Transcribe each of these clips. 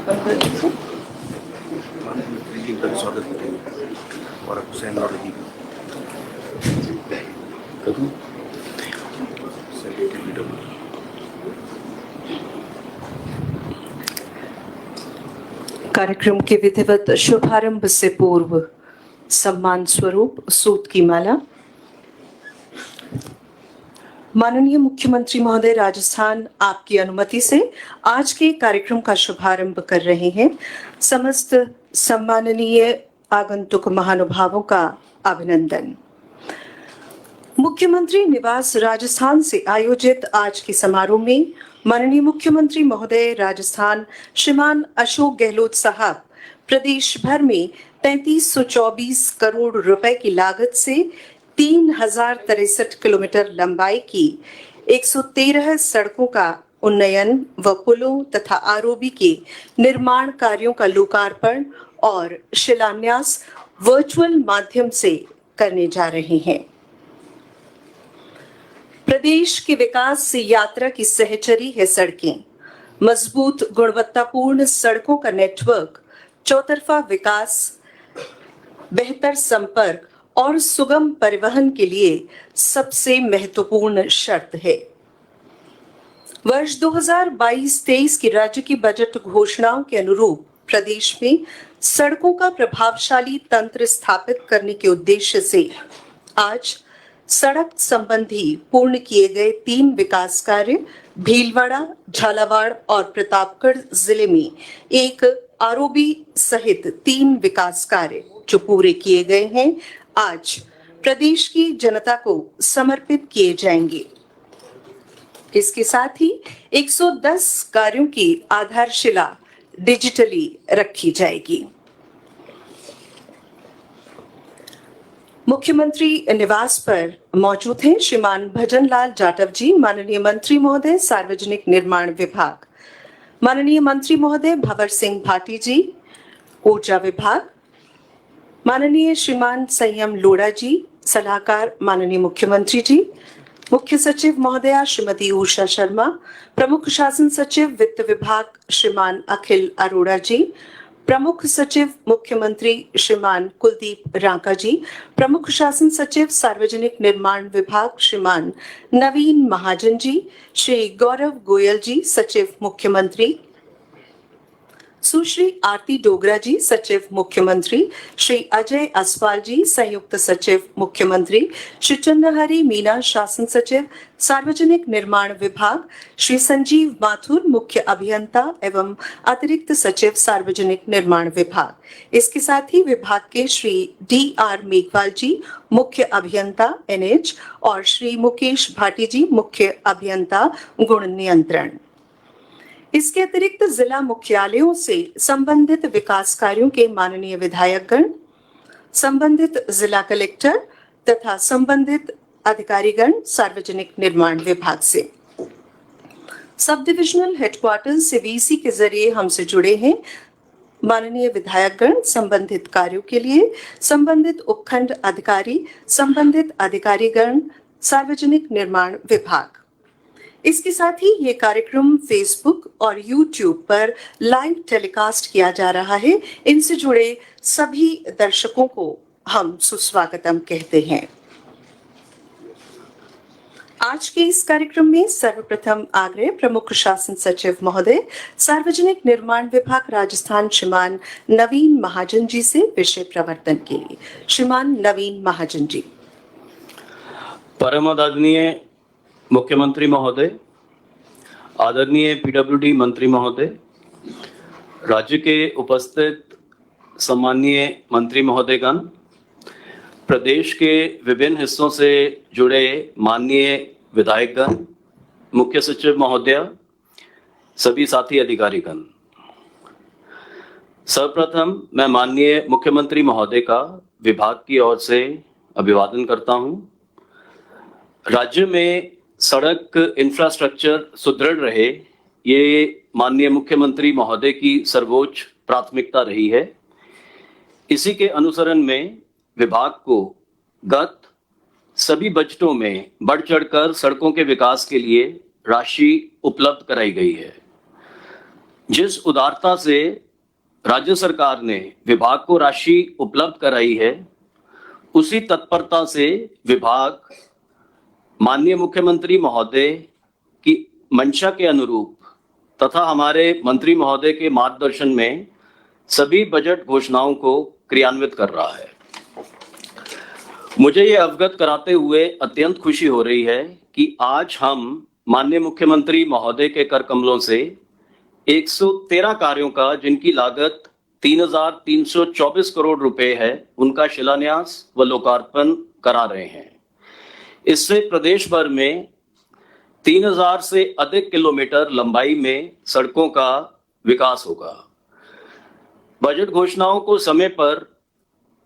स्वागत करेंगे और हुसैन और रहीम कार्यक्रम के विधिवत शुभारंभ से पूर्व सम्मान स्वरूप सूत की माला। माननीय मुख्यमंत्री महोदय राजस्थान आपकी अनुमति से आज के कार्यक्रम का शुभारंभ कर रहे हैं। समस्त सम्माननीय आगंतुक महानुभावों का अभिनंदन। मुख्यमंत्री निवास राजस्थान से आयोजित आज के समारोह में माननीय मुख्यमंत्री महोदय राजस्थान श्रीमान अशोक गहलोत साहब प्रदेश भर में 3324 करोड़ रुपए की लागत से 3063 किलोमीटर लंबाई की 113 सड़कों का उन्नयन व पुलों तथा आरओबी के निर्माण कार्यों का लोकार्पण और शिलान्यास वर्चुअल माध्यम से करने जा रहे हैं। प्रदेश के विकास से यात्रा की सहचरी है सड़कें। मजबूत गुणवत्तापूर्ण सड़कों का नेटवर्क चौतरफा विकास, बेहतर संपर्क और सुगम परिवहन के लिए सबसे महत्वपूर्ण शर्त है। वर्ष 2022-23 की राज्य की बजट घोषणाओं के अनुरूप प्रदेश में सड़कों का प्रभावशाली तंत्र स्थापित करने के उद्देश्य से आज सड़क संबंधी पूर्ण किए गए 3 विकास कार्य भीलवाड़ा, झालावाड़ और प्रतापगढ़ जिले में एक आरओबी सहित 3 विकास कार्य जो पूरे किए गए हैं आज प्रदेश की जनता को समर्पित किए जाएंगे। इसके साथ ही 110 कार्यों की आधारशिला डिजिटली रखी जाएगी। मुख्यमंत्री निवास पर मौजूद हैं श्रीमान भजन लाल जाटव जी, माननीय मंत्री महोदय सार्वजनिक निर्माण विभाग, माननीय मंत्री महोदय भंवर सिंह भाटी जी ऊर्जा विभाग, माननीय श्रीमान संयम लोढ़ा जी सलाहकार माननीय मुख्यमंत्री जी, मुख्य सचिव महोदया श्रीमती उषा शर्मा, प्रमुख शासन सचिव वित्त विभाग श्रीमान अखिल अरोड़ा जी, प्रमुख सचिव मुख्यमंत्री श्रीमान कुलदीप रांका जी, प्रमुख शासन सचिव सार्वजनिक निर्माण विभाग श्रीमान नवीन महाजन जी, श्री गौरव गोयल जी सचिव मुख्यमंत्री, सुश्री आरती डोगरा जी सचिव मुख्यमंत्री, श्री अजय असवाल जी संयुक्त सचिव मुख्यमंत्री, श्री चंद्रहरि मीना शासन सचिव सार्वजनिक निर्माण विभाग, श्री संजीव माथुर मुख्य अभियंता एवं अतिरिक्त सचिव सार्वजनिक निर्माण विभाग। इसके साथ ही विभाग के श्री डी.आर. मेघवाल जी मुख्य अभियंता एनएच और श्री मुकेश भाटी जी मुख्य अभियंता गुण नियंत्रण। इसके अतिरिक्त जिला मुख्यालयों से संबंधित विकास कार्यों के माननीय विधायकगण, संबंधित जिला कलेक्टर तथा संबंधित अधिकारीगण सार्वजनिक निर्माण विभाग से, सब डिविजनल हेडक्वार्टर से वीसी के जरिए हमसे जुड़े हैं माननीय विधायकगण संबंधित कार्यों के लिए, संबंधित उपखंड अधिकारी, संबंधित अधिकारीगण सार्वजनिक निर्माण विभाग। इसके साथ ही ये कार्यक्रम फेसबुक और यूट्यूब पर लाइव टेलीकास्ट किया जा रहा है। इनसे जुड़े सभी दर्शकों को हम सुस्वागतम कहते हैं। आज के इस कार्यक्रम में सर्वप्रथम आग्रह प्रमुख शासन सचिव महोदय सार्वजनिक निर्माण विभाग राजस्थान श्रीमान नवीन महाजन जी से विषय प्रवर्तन के लिए। श्रीमान नवीन महाजन जी। परम आदरणीय मुख्यमंत्री महोदय, आदरणीय पीडब्ल्यूडी मंत्री महोदय, राज्य के उपस्थित सम्माननीय मंत्री महोदयगण, प्रदेश के विभिन्न हिस्सों से जुड़े माननीय विधायकगण, मुख्य सचिव महोदय, सभी साथी अधिकारीगण, सर्वप्रथम मैं माननीय मुख्यमंत्री महोदय का विभाग की ओर से अभिवादन करता हूं। राज्य में सड़क इंफ्रास्ट्रक्चर सुदृढ़ रहे, ये माननीय मुख्यमंत्री महोदय की सर्वोच्च प्राथमिकता रही है। इसी के अनुसरण में विभाग को गत सभी बजटों में बढ़ चढ़कर सड़कों के विकास के लिए राशि उपलब्ध कराई गई है। जिस उदारता से राज्य सरकार ने विभाग को राशि उपलब्ध कराई है, उसी तत्परता से विभाग माननीय मुख्यमंत्री महोदय की मंशा के अनुरूप तथा हमारे मंत्री महोदय के मार्गदर्शन में सभी बजट घोषणाओं को क्रियान्वित कर रहा है। मुझे ये अवगत कराते हुए अत्यंत खुशी हो रही है कि आज हम माननीय मुख्यमंत्री महोदय के कर कमलों से 113 कार्यों का, जिनकी लागत 3,324 करोड़ रुपए है, उनका शिलान्यास व लोकार्पण करा रहे हैं। इससे प्रदेश भर में 3,000 से अधिक किलोमीटर लंबाई में सड़कों का विकास होगा। बजट घोषणाओं को समय पर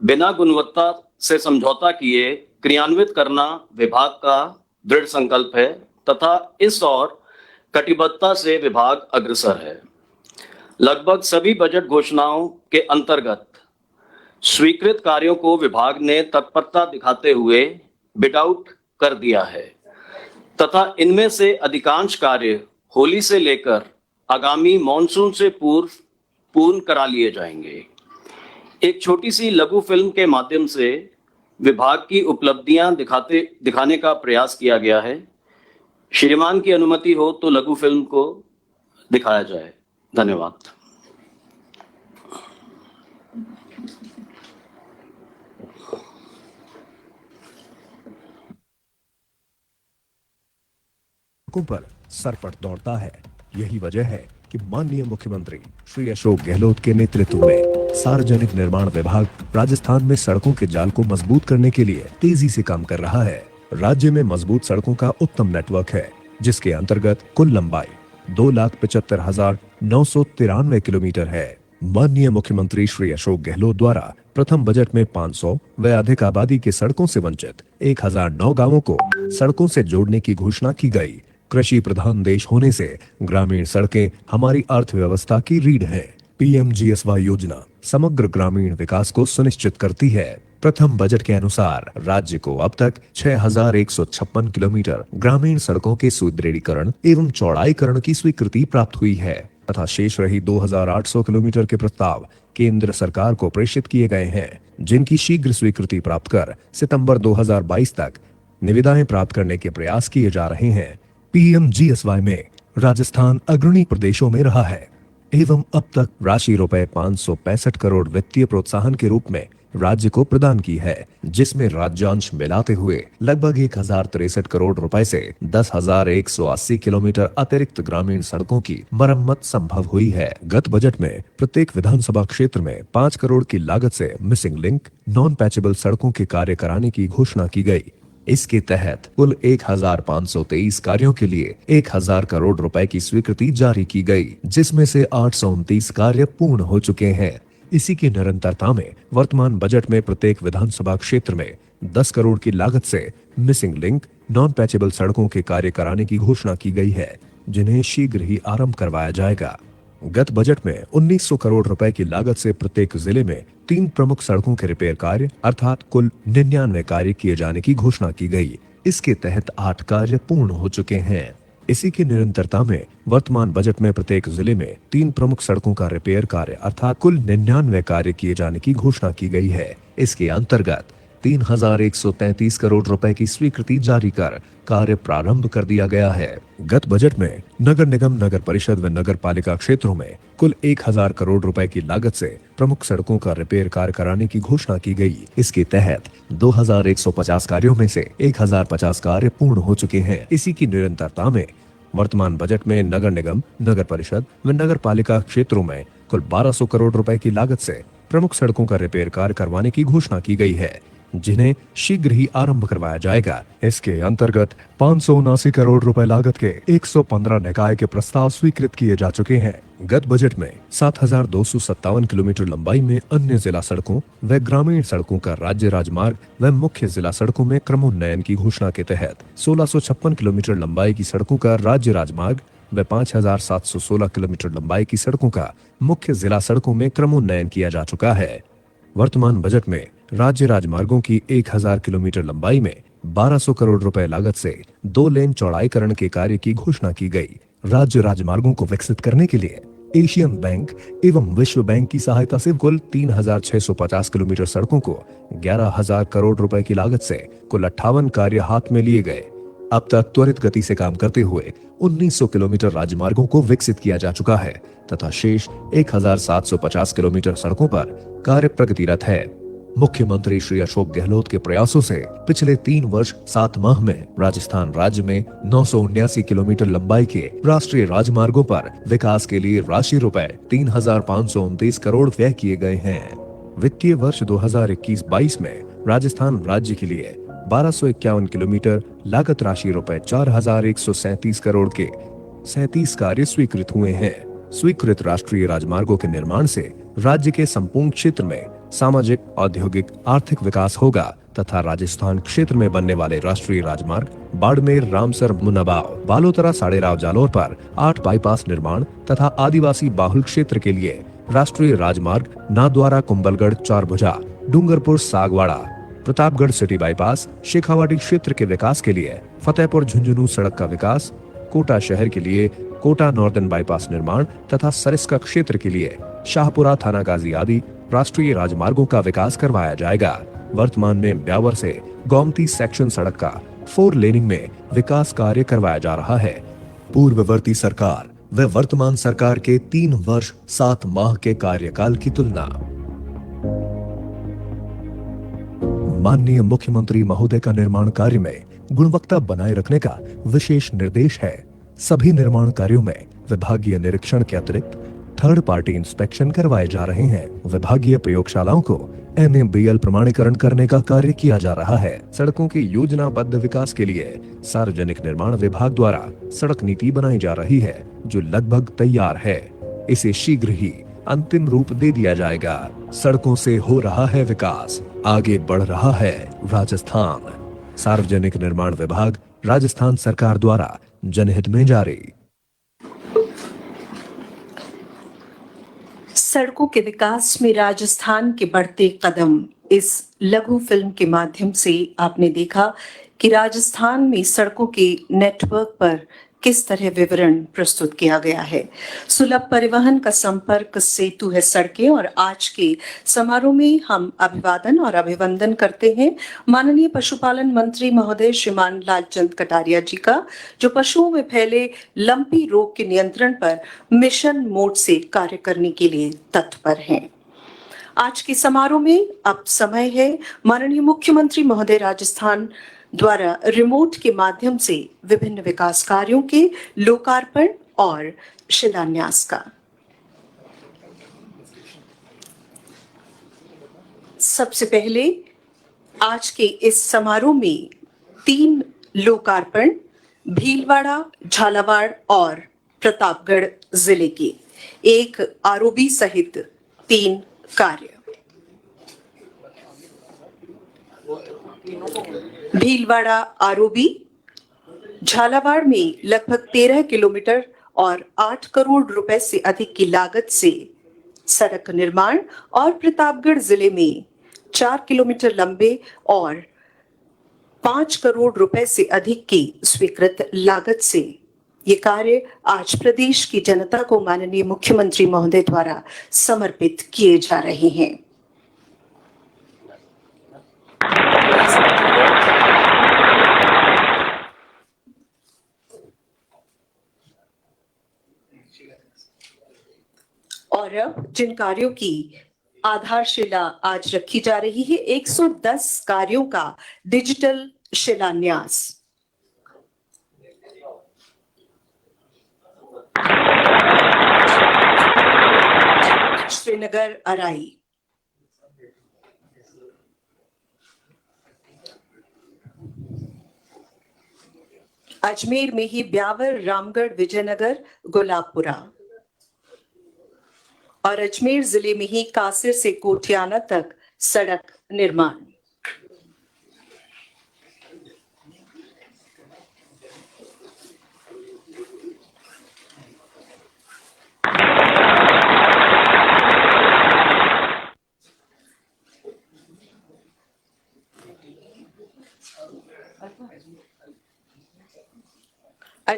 बिना गुणवत्ता से समझौता किए क्रियान्वित करना विभाग का दृढ़ संकल्प है तथा इस ओर कटिबद्धता से विभाग अग्रसर है। लगभग सभी बजट घोषणाओं के अंतर्गत स्वीकृत कार्यों को विभाग ने तत्परता दिखाते हुए बिड आउट कर दिया है तथा इनमें से अधिकांश कार्य होली से लेकर आगामी मॉनसून से पूर्ण करा लिए जाएंगे। एक छोटी सी लघु फिल्म के माध्यम से विभाग की उपलब्धियां दिखाने का प्रयास किया गया है। श्रीमान की अनुमति हो तो लघु फिल्म को दिखाया जाए। धन्यवाद। पर सरपट दौड़ता है। यही वजह है कि माननीय मुख्यमंत्री श्री अशोक गहलोत के नेतृत्व में सार्वजनिक निर्माण विभाग राजस्थान में सड़कों के जाल को मजबूत करने के लिए तेजी से काम कर रहा है। राज्य में मजबूत सड़कों का उत्तम नेटवर्क है, जिसके अंतर्गत कुल लंबाई 2,75,993 किलोमीटर है। माननीय मुख्यमंत्री श्री अशोक गहलोत द्वारा प्रथम बजट में 500 व अधिक आबादी के सड़कों से वंचित 1009 गांवों को सड़कों से जोड़ने की घोषणा की गई। कृषि प्रधान देश होने से ग्रामीण सड़कें हमारी अर्थव्यवस्था की रीढ़ है। पीएमजीएसवाई योजना समग्र ग्रामीण विकास को सुनिश्चित करती है। प्रथम बजट के अनुसार राज्य को अब तक 6,156 किलोमीटर ग्रामीण सड़कों के सुदृढ़ीकरण एवं चौड़ाईकरण की स्वीकृति प्राप्त हुई है तथा शेष रही 2,800 किलोमीटर के प्रस्ताव केंद्र सरकार को प्रेषित किए गए हैं, जिनकी शीघ्र स्वीकृति प्राप्त कर सितंबर 2022 तक निविदाएं प्राप्त करने के प्रयास किए जा रहे हैं। पीएमजीएसवाई में राजस्थान अग्रणी प्रदेशों में रहा है एवं अब तक राशि रुपए 565 करोड़ वित्तीय प्रोत्साहन के रूप में राज्य को प्रदान की है, जिसमें राज्यांश मिलाते हुए लगभग 1,063 करोड़ रुपए से 10,180 किलोमीटर अतिरिक्त ग्रामीण सड़कों की मरम्मत संभव हुई है। गत बजट में प्रत्येक विधानसभा क्षेत्र में 5 करोड़ की लागत से मिसिंग लिंक नॉन पैचेबल सड़कों के कार्य कराने की घोषणा की गई। इसके तहत कुल 1,523 कार्यों के लिए 1,000 करोड़ रुपए की स्वीकृति जारी की गई, जिसमें से 829 कार्य पूर्ण हो चुके हैं। इसी की निरंतरता में वर्तमान बजट में प्रत्येक विधानसभा क्षेत्र में 10 करोड़ की लागत से मिसिंग लिंक नॉन पैचेबल सड़कों के कार्य कराने की घोषणा की गई है, जिन्हें शीघ्र ही आरंभ करवाया जाएगा। गत बजट में 1,900 करोड़ रुपए की लागत से प्रत्येक जिले में 3 प्रमुख सड़कों के रिपेयर कार्य अर्थात कुल 99 कार्य किए जाने की घोषणा की गई। इसके तहत 8 कार्य पूर्ण हो चुके हैं। इसी की निरंतरता में वर्तमान बजट में प्रत्येक जिले में 3 प्रमुख सड़कों का रिपेयर कार्य अर्थात कुल 99 कार्य किए जाने की घोषणा की गई है। इसके अंतर्गत 3,133 करोड़ रुपए की स्वीकृति जारी कर कार्य प्रारंभ कर दिया गया है। गत बजट में नगर निगम, नगर परिषद व नगर पालिका क्षेत्रों में कुल 1,000 करोड़ रुपए की लागत से प्रमुख सड़कों का रिपेयर कार्य कराने की घोषणा की गई। इसके तहत 2,150 कार्यों में से 1,050 कार्य पूर्ण हो चुके हैं। इसी की निरंतरता में वर्तमान बजट में नगर निगम, नगर परिषद व नगर पालिका क्षेत्रों में कुल 1,200 करोड़ रुपए की लागत से प्रमुख सड़कों का रिपेयर कार्य करवाने की घोषणा की गई है, जिन्हें शीघ्र ही आरंभ करवाया जाएगा। इसके अंतर्गत 579 करोड़ रुपए लागत के 115 निकाय के प्रस्ताव स्वीकृत किए जा चुके हैं। गत बजट में 7,257 किलोमीटर लंबाई में अन्य जिला सड़कों व ग्रामीण सड़कों का राज्य राजमार्ग व मुख्य जिला सड़कों में क्रमोन्नयन की घोषणा के तहत 1,656 किलोमीटर लंबाई की सड़कों का राज्य राजमार्ग व 5,716 किलोमीटर लंबाई की सड़कों का मुख्य जिला सड़कों में क्रमोन्नयन किया जा चुका है। वर्तमान बजट में राज्य राजमार्गों की 1,000 किलोमीटर लंबाई में 1,200 करोड़ रुपए लागत से 2 लेन चौड़ाईकरण के कार्य की घोषणा की गई। राज्य राजमार्गों को विकसित करने के लिए एशियन बैंक एवं विश्व बैंक की सहायता से कुल 3,650 किलोमीटर सड़कों को 11,000 करोड़ रुपए की लागत से कुल 58 कार्य हाथ में लिए गए। अब तक त्वरित गति से काम करते हुए 1900 किलोमीटर राजमार्गों को विकसित किया जा चुका है तथा शेष 1,750 किलोमीटर सड़कों पर कार्य प्रगतिरत है। मुख्यमंत्री श्री अशोक गहलोत के प्रयासों से पिछले 3 वर्ष 7 माह में राजस्थान राज्य में 979 किलोमीटर लंबाई के राष्ट्रीय राजमार्गों पर विकास के लिए राशि रुपए 3,529 करोड़ व्यय किए गए हैं। वित्तीय वर्ष 2021-22 में राजस्थान राज्य के लिए 1251 किलोमीटर लागत राशि रुपए 4,137 करोड़ के 37 कार्य स्वीकृत हुए हैं। स्वीकृत राष्ट्रीय राजमार्गों के निर्माण से राज्य के संपूर्ण क्षेत्र में सामाजिक, औद्योगिक, आर्थिक विकास होगा तथा राजस्थान क्षेत्र में बनने वाले राष्ट्रीय राजमार्ग बाड़मेर, रामसर, मुनाबाव, बालोतरा, साड़ेराव, जालौर पर 8 बाईपास निर्माण तथा आदिवासी बाहुल क्षेत्र के लिए राष्ट्रीय राजमार्ग नाथद्वारा, कुंभलगढ़, चारभुजा, डूंगरपुर, सागवाड़ा, प्रतापगढ़ सिटी बाईपास, शेखावाटी क्षेत्र के विकास के लिए फतेहपुर झुंझुनू सड़क का विकास, कोटा शहर के लिए कोटा नॉर्दर्न बाईपास निर्माण तथा सरिस्का क्षेत्र के लिए शाहपुरा, थाना गाजी आदि राष्ट्रीय राजमार्गों का विकास करवाया जाएगा। वर्तमान में ब्यावर से गोमती सेक्शन सड़क का 4 लेनिंग में विकास कार्य करवाया जा रहा है। पूर्ववर्ती सरकार व वर्तमान सरकार के 3 वर्ष 7 माह के कार्यकाल की तुलना। माननीय मुख्यमंत्री महोदय का निर्माण कार्य में गुणवत्ता बनाए रखने का विशेष निर्देश है। सभी निर्माण कार्यों में विभागीय निरीक्षण के अतिरिक्त थर्ड पार्टी इंस्पेक्शन करवाए जा रहे हैं। विभागीय प्रयोगशालाओं को NABL प्रमाणीकरण करने का कार्य किया जा रहा है। सड़कों के योजनाबद्ध विकास के लिए सार्वजनिक निर्माण विभाग द्वारा सड़क नीति बनाई जा रही है जो लगभग तैयार है। इसे शीघ्र ही अंतिम रूप दे दिया जाएगा। सड़कों से हो रहा है विकास, आगे बढ़ रहा है राजस्थान। सार्वजनिक निर्माण विभाग राजस्थान सरकार द्वारा जनहित में जारी। सड़कों के विकास में राजस्थान के बढ़ते कदम। इस लघु फिल्म के माध्यम से आपने देखा कि राजस्थान में सड़कों के नेटवर्क पर किस तरह विवरण प्रस्तुत किया गया है। सुलभ परिवहन का संपर्क सेतु है सड़कें, और आज के समारोह में हम अभिवादन और अभिवंदन करते हैं माननीय पशुपालन मंत्री महोदय श्रीमान लालचंद कटारिया जी का, जो पशुओं में फैले लंपी रोग के नियंत्रण पर मिशन मोड से कार्य करने के लिए तत्पर हैं। आज के समारोह में अब समय है माननीय मुख्यमंत्री महोदय राजस्थान द्वारा रिमोट के माध्यम से विभिन्न विकास कार्यों के लोकार्पण और शिलान्यास का। सबसे पहले आज के इस समारोह में 3 लोकार्पण भीलवाड़ा, झालावाड़ और प्रतापगढ़ जिले के, 1 आरओबी सहित 3 कार्य। भीलवाड़ा आरओबी, झालावाड़ में लगभग 13 किलोमीटर और 8 करोड़ रुपए से अधिक की लागत से सड़क निर्माण, और प्रतापगढ़ जिले में 4 किलोमीटर लंबे और 5 करोड़ रुपए से अधिक की स्वीकृत लागत से ये कार्य आज प्रदेश की जनता को माननीय मुख्यमंत्री महोदय द्वारा समर्पित किए जा रहे हैं। और अब जिन कार्यों की आधारशिला आज रखी जा रही है, 110 कार्यों का डिजिटल शिलान्यास। श्रीनगर अराई, अजमेर में ही ब्यावर, रामगढ़, विजयनगर, गुलाबपुरा, और अजमेर जिले में ही कासिर से कोठियाना तक सड़क निर्माण।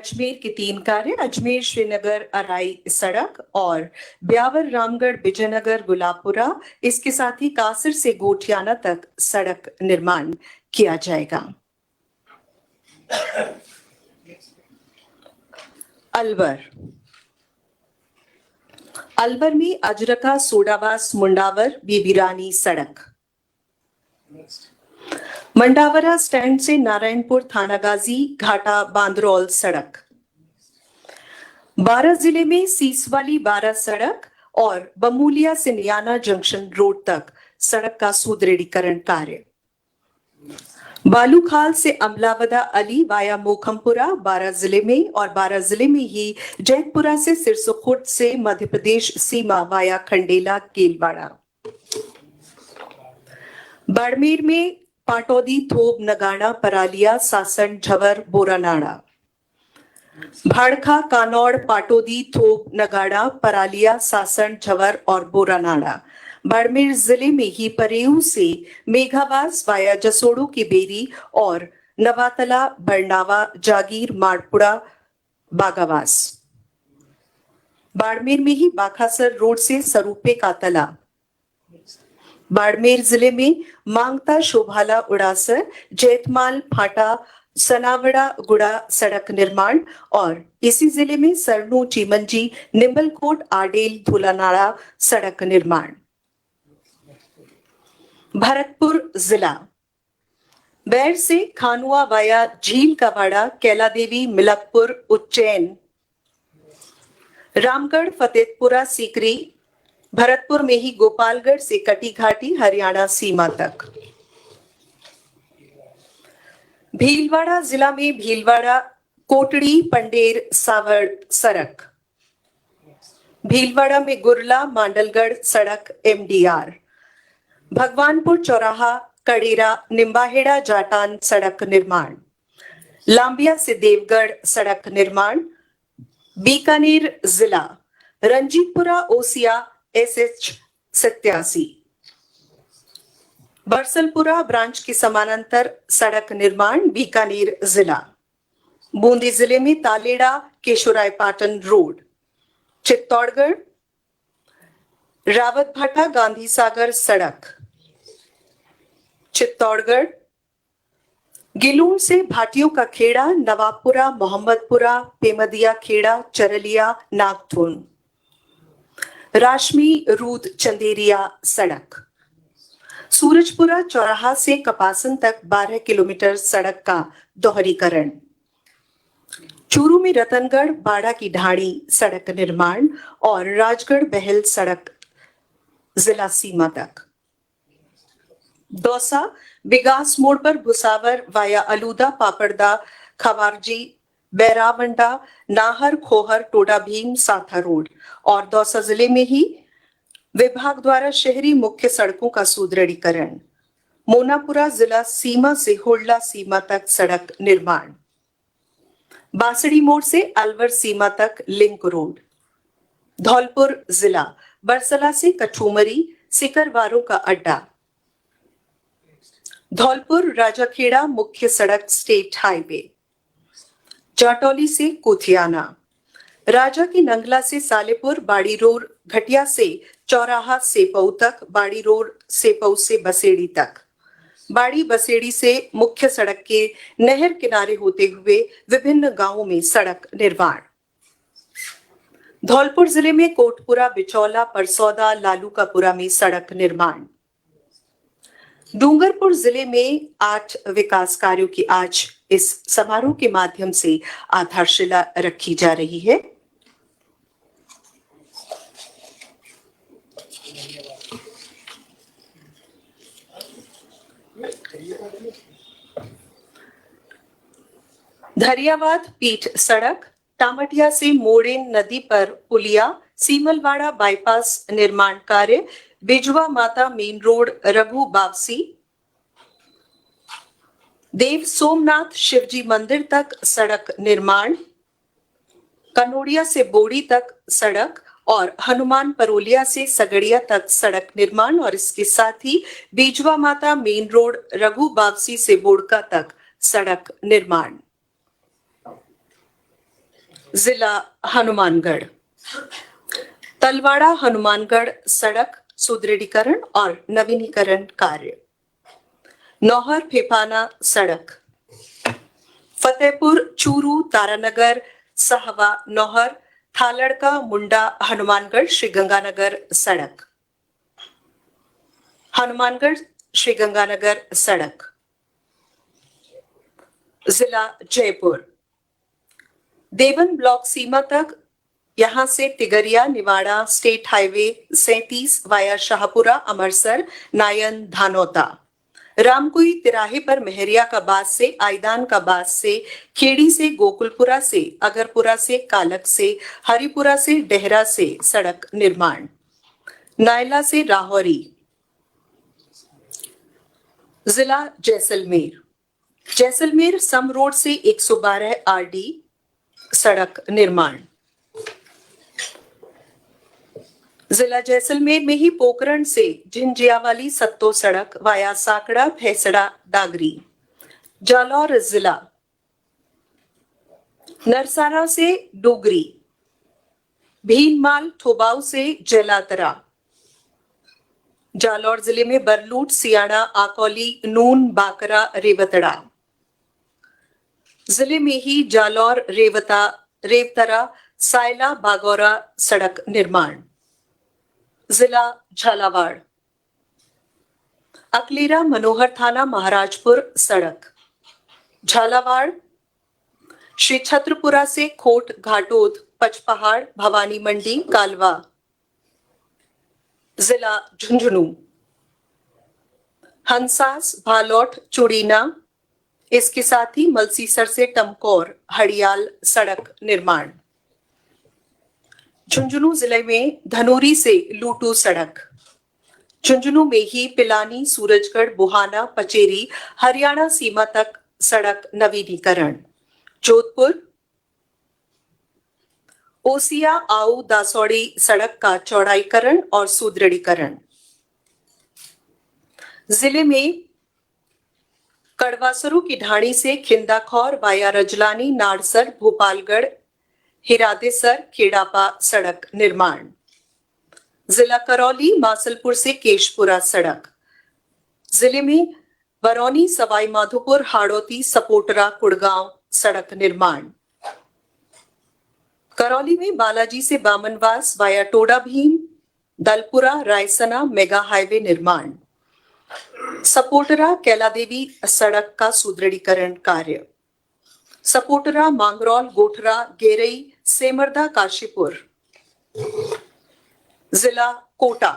अजमेर के 3 कार्य, अजमेर श्रीनगर अराई सड़क और ब्यावर रामगढ़ विजयनगर गुलाबपुरा, इसके साथ ही कासर से गोठियाना तक सड़क निर्माण किया जाएगा। अलवर में अजरका सोडावास मुंडावर बीबी रानी सड़क, मंडावरा स्टैंड से नारायणपुर थानागाजी घाटा बांदरौल सड़क, 12 जिले में सीसवाली 12 सड़क और बमूलिया से नियाना जंक्शन रोड तक सड़क का सुदृढ़ीकरण कार्य, बालूखाल से अमलावदा अली वाया मोखमपुरा 12 जिले में और 12 जिले में ही जैतपुरा से सिरसुखुर्द से मध्य प्रदेश सीमा वाया खंडेला केलवाड़ा, बाड़मेर में पाटौदी थोब नगाड़ा परालिया सासन झवर बोरानाड़ा, भाड़खा कानौड़ पाटौदी थोब नगाड़ा परालिया सासन झवर और बोरानाड़ा, बाड़मेर जिले में ही परेऊ से मेघावास वाया जसोड़ू की बेरी और नवातला बरनावा जागीर माड़पुड़ा बागावास, बाड़मेर में ही बाखासर रोड से सरूपे का तला, बाड़मेर जिले में मांगता शोभाला उड़ासर जैतमाल फाटा सनावड़ा गुड़ा सड़क निर्माण और इसी जिले में सरनू चीमंजी निम्बलकोट आडेल धुलानाड़ा सड़क निर्माण, भरतपुर जिला बैर से खानुआ वाया झील कवाड़ा कैला देवी मिलकपुर उज्जैन, रामगढ़ फतेहपुरा सीकरी, भरतपुर में ही गोपालगढ़ से कटी घाटी हरियाणा सीमा तक, भीलवाड़ा जिला में भीलवाड़ा कोटड़ी पंडेर सावड़ सड़क, भीलवाड़ा में गुरला मांडलगढ़ सड़क एमडीआर, भगवानपुर चौराहा कड़ेरा निम्बाहेड़ा जाटान सड़क निर्माण, लांबिया से देवगढ़ सड़क निर्माण, बीकानेर जिला रंजीतपुरा ओसिया SH 87, बरसलपुरा ब्रांच के समानांतर सड़क निर्माण बीकानेर जिला, बूंदी जिले में तालेड़ा केशोराय पाटन रोड, चित्तौड़गढ़ रावतभाटा गांधी सागर सड़क, चित्तौड़गढ़ गिलूर से भाटियों का खेड़ा नवाबपुरा मोहम्मदपुरा पेमदिया खेड़ा चरलिया नागथुन, राशमी रूद चंदेरिया सड़क, सूरजपुरा चौराहा से कपासन तक 12 किलोमीटर सड़क का दोहरीकरण, चूरू में रतनगढ़ बाड़ा की ढाणी सड़क निर्माण और राजगढ़ बहल सड़क जिला सीमा तक, दौसा विकास मोड़ पर भुसावर वाया अलूदा पापड़दा खवारजी बैरावंडा नाहर खोहर टोडा भीम साथा रोड और दौसा जिले में ही विभाग द्वारा शहरी मुख्य सड़कों का सुदृढ़ीकरण, मोनापुरा जिला सीमा से हुड़ला सीमा तक सड़क निर्माण, बांसड़ी मोड़ से अलवर सीमा तक लिंक रोड, धौलपुर जिला बरसला से कठुमरी सिकरवारों का अड्डा, धौलपुर राजाखेड़ा मुख्य सड़क स्टेट हाईवे, जाटौली से कोथियाना, राजा की नंगला से सालेपुर बाड़ी रोड घटिया से चौराहा सेपऊ तक, बाड़ी रोड सेपऊ से बसेड़ी तक, बाड़ी बसेड़ी से मुख्य सड़क के नहर किनारे होते हुए विभिन्न गांवों में सड़क निर्माण, धौलपुर जिले में कोटपुरा बिचौला परसौदा लालूकापुरा में सड़क निर्माण, डूंगरपुर जिले में 8 विकास कार्यों की आज इस समारोह के माध्यम से आधारशिला रखी जा रही है। धरियावाद पीठ सड़क टामटिया से मोड़ेन नदी पर पुलिया सीमलवाड़ा बाईपास निर्माण कार्य, बिजवा माता मेन रोड रघु बावसी, देव सोमनाथ शिवजी मंदिर तक सड़क निर्माण, कनोड़िया से बोड़ी तक सड़क और हनुमान परोलिया से सगड़िया तक सड़क निर्माण और इसके साथ ही बिजवा माता मेन रोड रघु बावसी से बोड़का तक सड़क निर्माण। जिला हनुमानगढ़, तलवाड़ा हनुमानगढ़ सड़क सुदृढ़ीकरण और नवीनीकरण कार्य, नौहर फेफाना सड़क, फतेहपुर चूरू तारानगर साहवा नौहर थालड़का मुंडा हनुमानगढ़ श्रीगंगानगर सड़क, हनुमानगढ़ श्रीगंगानगर सड़क, जिला जयपुर, देवन ब्लॉक सीमा तक यहां से Tigariya Niwada state highway 37 via Shahpura Amarsar Nayan Dhanota, Ramkui तिराहे पर मेहरिया का बास से आईदान का बास से खेड़ी से गोकुलपुरा से अगरपुरा से कालक से हरिपुरा से डेहरा से सड़क निर्माण, नायला से राहौरी, जिला जैसलमेर, जैसलमेर सम रोड से 112 आरडी सड़क निर्माण, जिला जैसलमेर में ही पोकरण से झिंझियावाली सत्तो सड़क वाया साकड़ा भैसड़ा डागरी, जालौर जिला, नरसारा से डोगरी, भीनमाल ठोबाऊ से जलातरा, जालौर जिले में बरलूट सियाड़ा आकौली नून बाकरा रेवतड़ा, जिले में ही जालौर रेवतरा सायला बागौरा सड़क निर्माण, जिला झालावाड़, अकलेरा मनोहर थाना महाराजपुर सड़क, झालावाड़, श्री छत्रपुरा से खोट घाटोद पचपहाड़ भवानी मंडी कालवा, जिला झुंझुनू, हंसास भालौठ चुड़ीना, इसके साथ ही मलसीसर से टमकौर हड़ियाल सड़क निर्माण, झुंझुनू जिले में धनोरी से लूटू सड़क, झुंझुनू में ही पिलानी सूरजगढ़ बुहाना पचेरी हरियाणा सीमा तक सड़क नवीनीकरण, जोधपुर, ओसिया आऊ दासौड़ी सड़क का चौड़ाईकरण और सुदृढ़ीकरण, जिले में कड़वासरू की ढाणी से खिंदाखौर वाया रजलानी नाड़सर भोपालगढ़ हिरादेसर खेड़ापा सड़क निर्माण, जिला करौली मासलपुर से केशपुरा सड़क, जिले में बरौनी सवाई माधोपुर हाड़ौती सपोटरा कुड़गांव सड़क निर्माण, करौली में बालाजी से Bamanwas via Toda Bhim Dalpura Raisana mega highway निर्माण, सपोटरा कैलादेवी सड़क का सुदृढ़ीकरण कार्य, सपोटरा मांगरौल गोठरा गेरई सेमरदा काशीपुर, जिला कोटा,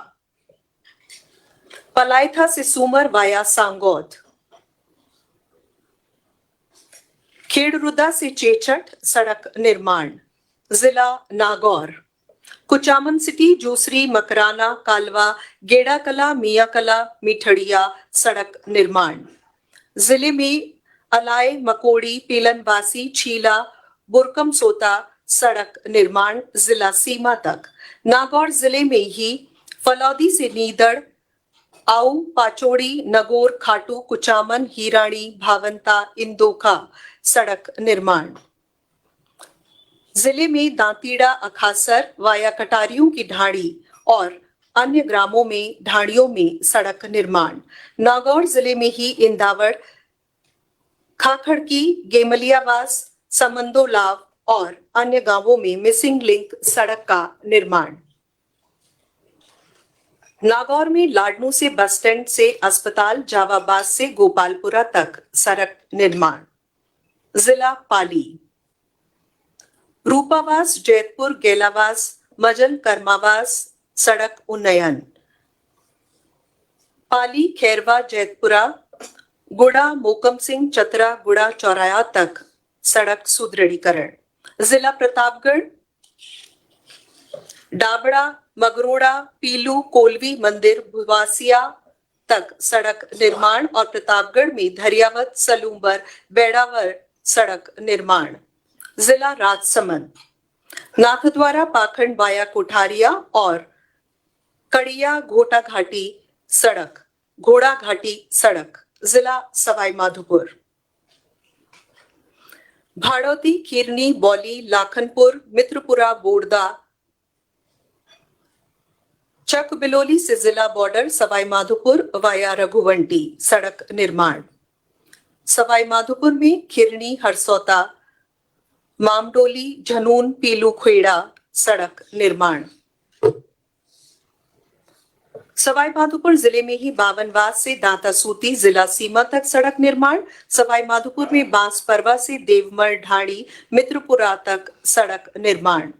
पलायथा से सूमर वाया सांगौद, खेड़रुदा से चेचट सड़क निर्माण, जिला नागौर, कुचामन सिटी जोसरी मकराना कालवा गेड़ा कला मिया कला मिठड़िया सड़क निर्माण, जिले में अलाय मकोड़ी पीलनवासी छीला बुरकम सोता सड़क निर्माण, जिला सीमा तक, नागौर जिले में ही फलौदी से नीदड़ आऊ पाचोड़ी नगोर खाटू कुचामन हीराणी भावंता इंदोखा सड़क निर्माण, जिले में दांतीड़ा अखासर वाया कटारियों की ढाणी और अन्य ग्रामों में ढाणियों में सड़क निर्माण, नागौर जिले में ही इंदावर खाखड़की गेमलियावास समंदोलाव और अन्य गांवों में मिसिंग लिंक सड़क का निर्माण, नागौर में लाडनू से बस स्टैंड से अस्पताल जावाबाद से गोपालपुरा तक सड़क निर्माण, जिला पाली, रूपावास जैतपुर गेलावास मजन कर्मावास सड़क उन्नयन, पाली खैरवा जैतपुरा गुड़ा मोकम सिंह चतरा गुड़ा चौराया तक सड़क सुदृढ़ीकरण, जिला प्रतापगढ़ डाबड़ा मगरोड़ा पीलू कोलवी मंदिर भुवासिया तक सड़क निर्माण और प्रतापगढ़ में धरियावत सलूम्बर बेड़ावर सड़क निर्माण, जिला राजसमंद, नाथद्वारा पाखंड वाया कोठारिया और कड़िया घोटा घाटी सड़क घोड़ा घाटी सड़क, जिला सवाई माधोपुर, भाड़ौती, खीरनी, बौली, लाखनपुर, मित्रपुरा, बोड़दा, चक बिलोली से जिला बॉर्डर सवाई माधोपुर वाया रघुवंटी सड़क निर्माण। सवाई माधोपुर में खिरनी, हरसौता, मामडोली, झनून, पीलू खेड़ा सड़क निर्माण। सवाई माधोपुर जिले में ही बावनवास से दांतासूती जिला सीमा तक सड़क निर्माण। सवाई माधोपुर में बांसपरवा से देवमर ढाणी मित्रपुरा तक सड़क निर्माण।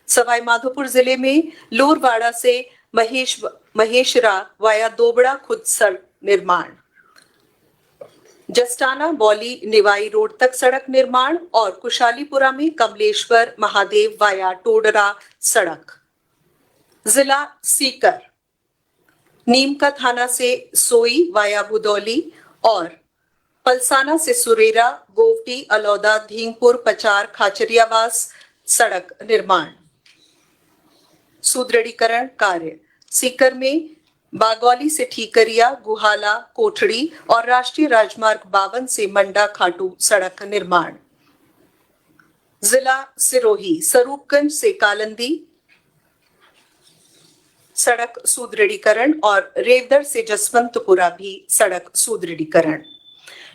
सवाई माधोपुर जिले में लोरवाड़ा से महेशरा वाया दोबड़ा खुद सड़क निर्माण। जस्टाना, बौली, निवाई रोड तक सड़क निर्माण और कुशालीपुरा में कमलेश्वर महादेव वाया टोडरा सड़क। जिला सीकर नीमका थाना से सोई वाया बुदौली और पलसाना से सुरेरा, गोवटी, अलौदा, धींगपुर, पचार, खाचरियावास सड़क निर्माण। सुदृढ़ीकरण कार्य सीकर में बागौली से ठीकरिया, गुहाला, कोठड़ी और राष्ट्रीय राजमार्ग 52 से मंडा खाटू सड़क निर्माण। जिला सिरोही स्वरूपगंज से कालंदी सड़क सुदृढ़ीकरण और रेवदर से जसवंतपुरा भी सड़क सुदृढ़ीकरण।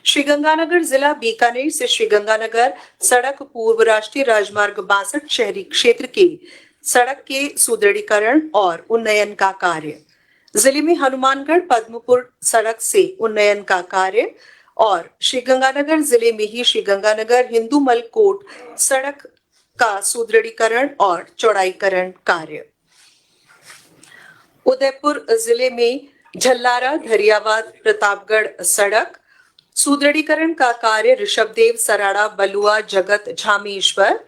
श्रीगंगानगर जिला बीकानेर से श्रीगंगानगर सड़क पूर्व राष्ट्रीय राजमार्ग 62 शहरी क्षेत्र के सड़क के सुदृढ़ीकरण और उन्नयन का कार्य। जिले में हनुमानगढ़ पद्मपुर सड़क से उन्नयन का कार्य और श्रीगंगानगर जिले में ही श्रीगंगानगर हिंदूमल कोट सड़क का सुदृढ़ीकरण और चौड़ाईकरण कार्य। उदयपुर जिले में झल्लारा, धरियावाद, प्रतापगढ़ सड़क सुदृढ़ीकरण का कार्य ऋषभदेव, सराड़ा, बलुआ, जगत, झामेश्वर,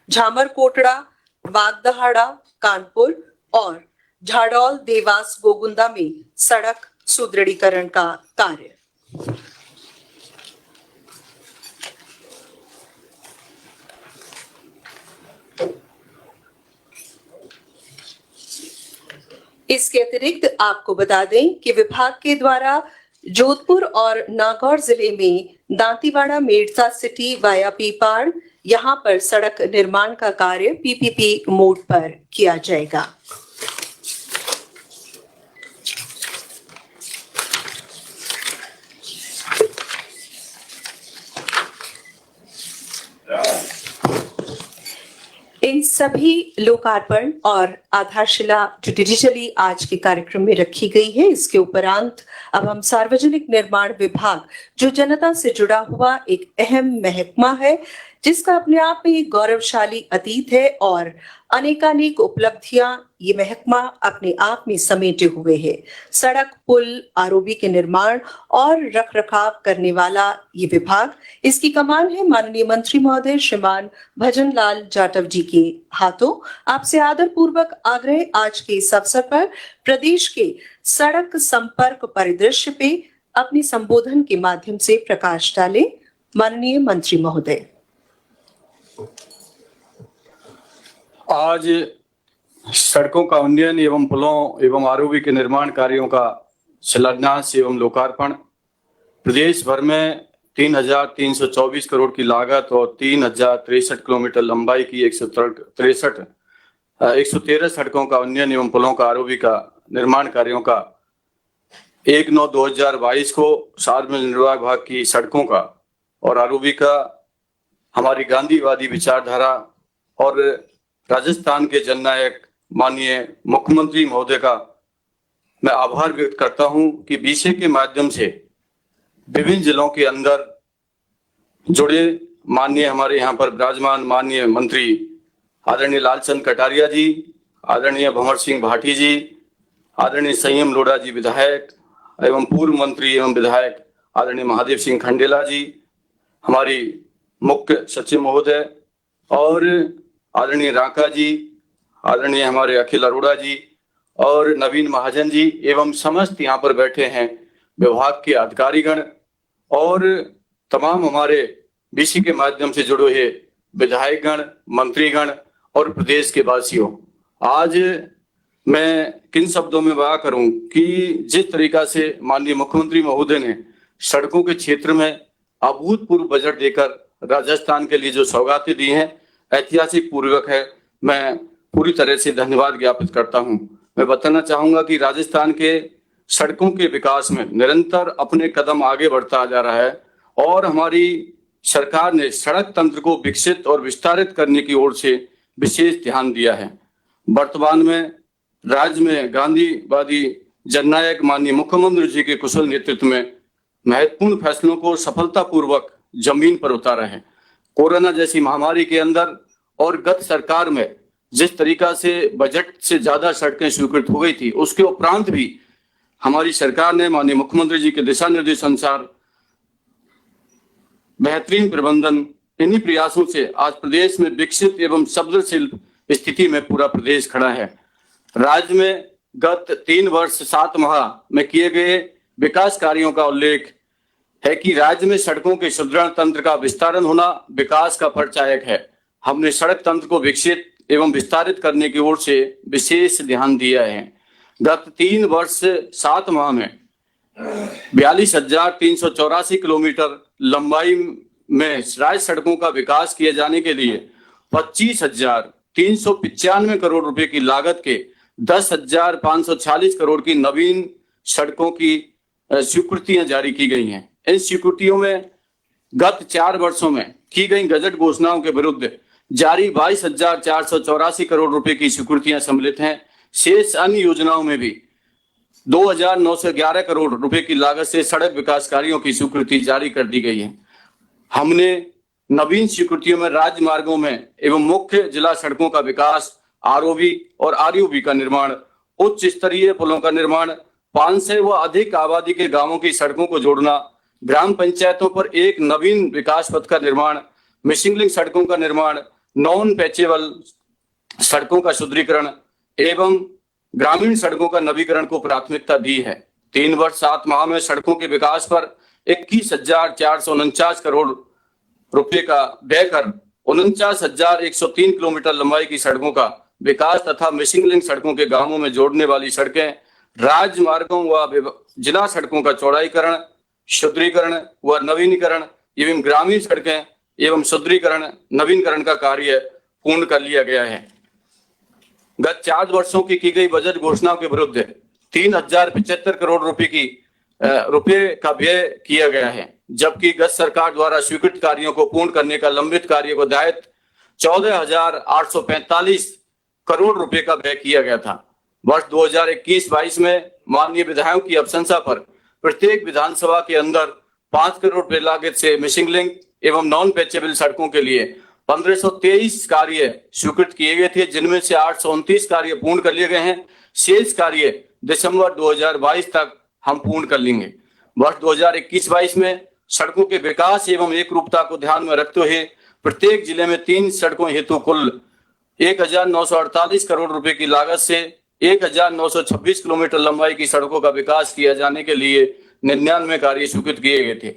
झामर कोटड़ा, बागदहाड़ा, कानपुर और झाड़ौल, देवास, गोगुंदा में सड़क सुदृढ़ीकरण का कार्य। इसके अतिरिक्त आपको बता दें कि विभाग के द्वारा जोधपुर और नागौर जिले में दांतीवाड़ा, मेड़ता सिटी वाया पीपाड़, यहां पर सड़क निर्माण का कार्य पीपीपी मोड पर किया जाएगा। इन सभी लोकार्पण और आधारशिला जो डिजिटली आज के कार्यक्रम में रखी गई है, इसके उपरांत अब हम सार्वजनिक निर्माण विभाग जो जनता से जुड़ा हुआ एक अहम महकमा है, जिसका अपने आप में एक गौरवशाली अतीत है और अनेकानेक उपलब्धियां ये महकमा अपने आप में समेटे हुए है। सड़क, पुल, आरओबी के निर्माण और रखरखाव करने वाला ये विभाग, इसकी कमान है माननीय मंत्री महोदय श्रीमान भजन लाल जाटव जी के हाथों। आपसे आदर पूर्वक आग्रह आज के इस अवसर पर प्रदेश के सड़क संपर्क परिदृश्य पे अपने संबोधन के माध्यम से प्रकाश डालें। माननीय मंत्री महोदय। आज सड़कों का उन्नयन एवं पुलों एवं आरओबी के निर्माण कार्यों का शिलान्यास एवं लोकार्पण प्रदेश भर में 3,324 करोड़ की लागत और 3,063 किलोमीटर लंबाई की 113 सड़कों का उन्नयन एवं पुलों का आरओबी का निर्माण कार्यों का 1/9/2022 को सार्वजनिक निर्माण विभाग की सड़कों का और आरओबी का हमारी गांधीवादी विचारधारा और राजस्थान के जननायक माननीय मुख्यमंत्री महोदय का मैं आभार व्यक्त करता हूं कि बीसीए के माध्यम से विभिन्न जिलों के अंदर जुड़े माननीय हमारे यहाँ पर विराजमान माननीय मंत्री आदरणीय लालचंद कटारिया जी, आदरणीय भंवर सिंह भाटी जी, आदरणीय संयम लोढ़ा जी विधायक एवं पूर्व मंत्री एवं विधायक आदरणीय महादेव सिंह खंडेला जी, हमारी मुख्य सचिव महोदय और आदरणीय राका जी, आदरणीय हमारे अखिल अरोड़ा जी और नवीन महाजन जी एवं समस्त यहाँ पर बैठे हैं विभाग के अधिकारीगण और तमाम हमारे बीसी के माध्यम से जुड़े हुए विधायकगण, मंत्रीगण और प्रदेश के वासियों। आज मैं किन शब्दों में बयां करूं कि जिस तरीका से माननीय मुख्यमंत्री महोदय ने सड़कों के क्षेत्र में अभूतपूर्व बजट देकर राजस्थान के लिए जो सौगातें दी हैं ऐतिहासिक पूर्वक है। मैं पूरी तरह से धन्यवाद ज्ञापित करता हूं। मैं बताना चाहूंगा कि राजस्थान के सड़कों के विकास में निरंतर अपने कदम आगे बढ़ता जा रहा है और हमारी सरकार ने सड़क तंत्र को विकसित और विस्तारित करने की ओर से विशेष ध्यान दिया है। वर्तमान में राज्य में गांधीवादी जननायक माननीय मुख्यमंत्री जी के कुशल नेतृत्व में महत्वपूर्ण फैसलों को सफलतापूर्वक जमीन पर उतारा है। कोरोना जैसी महामारी के अंदर और गत सरकार में जिस तरीका से बजट से ज्यादा सड़कें स्वीकृत हो गई थी, उसके उपरांत भी हमारी सरकार ने माननीय मुख्यमंत्री जी के दिशा निर्देश अनुसार बेहतरीन प्रबंधन, इन्हीं प्रयासों से आज प्रदेश में विकसित एवं सदृढ़ स्थिति में पूरा प्रदेश खड़ा है। राज्य में गत 3 वर्ष 7 माह में किए गए विकास कार्यों का उल्लेख है कि राज्य में सड़कों के सुदृढ़ तंत्र का विस्तारण होना विकास का परिचायक है। हमने सड़क तंत्र को विकसित एवं विस्तारित करने की ओर से विशेष ध्यान दिया है। गत 3 वर्ष 7 माह में 42,384 किलोमीटर लंबाई में राज्य सड़कों का विकास किए जाने के लिए 25,395 करोड़ रुपए की लागत के 10,546 करोड़ की नवीन सड़कों की स्वीकृतियां जारी की गई हैं। इन स्वीकृतियों में गत 4 वर्षों में की गई गजट घोषणाओं के विरुद्ध जारी 22,484 करोड़ रुपए की स्वीकृतियां सम्मिलित हैं। शेष अन्य योजनाओं में भी 2,911 करोड़ रुपए की लागत से सड़क विकास कार्यों की स्वीकृति जारी कर दी गई है। हमने नवीन स्वीकृतियों में राज्य मार्गों में एवं मुख्य जिला सड़कों का विकास, आरओबी और आरयूबी का निर्माण, उच्च स्तरीय पुलों का निर्माण, 500 व अधिक आबादी के गांवों की सड़कों को जोड़ना, ग्राम पंचायतों पर एक नवीन विकास पथ का निर्माण, मिसिंग लिंक सड़कों का निर्माण, नॉन पैचेबल सड़कों का सुदृढ़ीकरण एवं ग्रामीण सड़कों का नवीकरण को प्राथमिकता दी है। 3 वर्ष 7 माह में सड़कों के विकास पर 21,449 करोड़ रुपए का व्यय कर 49,103 किलोमीटर लंबाई की सड़कों का विकास तथा मिसिंग लिंक सड़कों के गांवों में जोड़ने वाली सड़कें, राज्य मार्गों व जिला सड़कों का चौड़ाईकरण, सुदृढ़ीकरण व नवीनीकरण एवं ग्रामीण सड़कें एवं सुदृढ़ीकरण नवीनीकरण का कार्य पूर्ण कर लिया गया है। गत 4 वर्षों की गई बजट घोषणाओं के विरुद्ध 3,075 करोड़ रुपए का व्यय किया गया है, जबकि गत सरकार द्वारा स्वीकृत कार्यों को पूर्ण करने का लंबित कार्य को दायित्व 14,845 करोड़ रुपए का व्यय किया गया था। वर्ष 2021-22 में माननीय विधायकों की अनुशंसा पर प्रत्येक विधानसभा के अंदर 5 करोड़ रुपए लागत से मिसिंग लिंक एवं नॉन पैचेबल सड़कों के लिए 1523 कार्य स्वीकृत किए गए थे, जिनमें से 829 कार्य पूर्ण कर लिए गए हैं। शेष कार्य दिसंबर 2022 तक हम पूर्ण कर लेंगे। वर्ष 2021-22 में सड़कों के विकास एवं एक रूपता को ध्यान में रखते हुए प्रत्येक जिले में 3 सड़कों हेतु कुल 1,948 करोड़ रुपए की लागत से 1,926 किलोमीटर लंबाई की सड़कों का विकास किया जाने के लिए 99 कार्य स्वीकृत किए गए थे।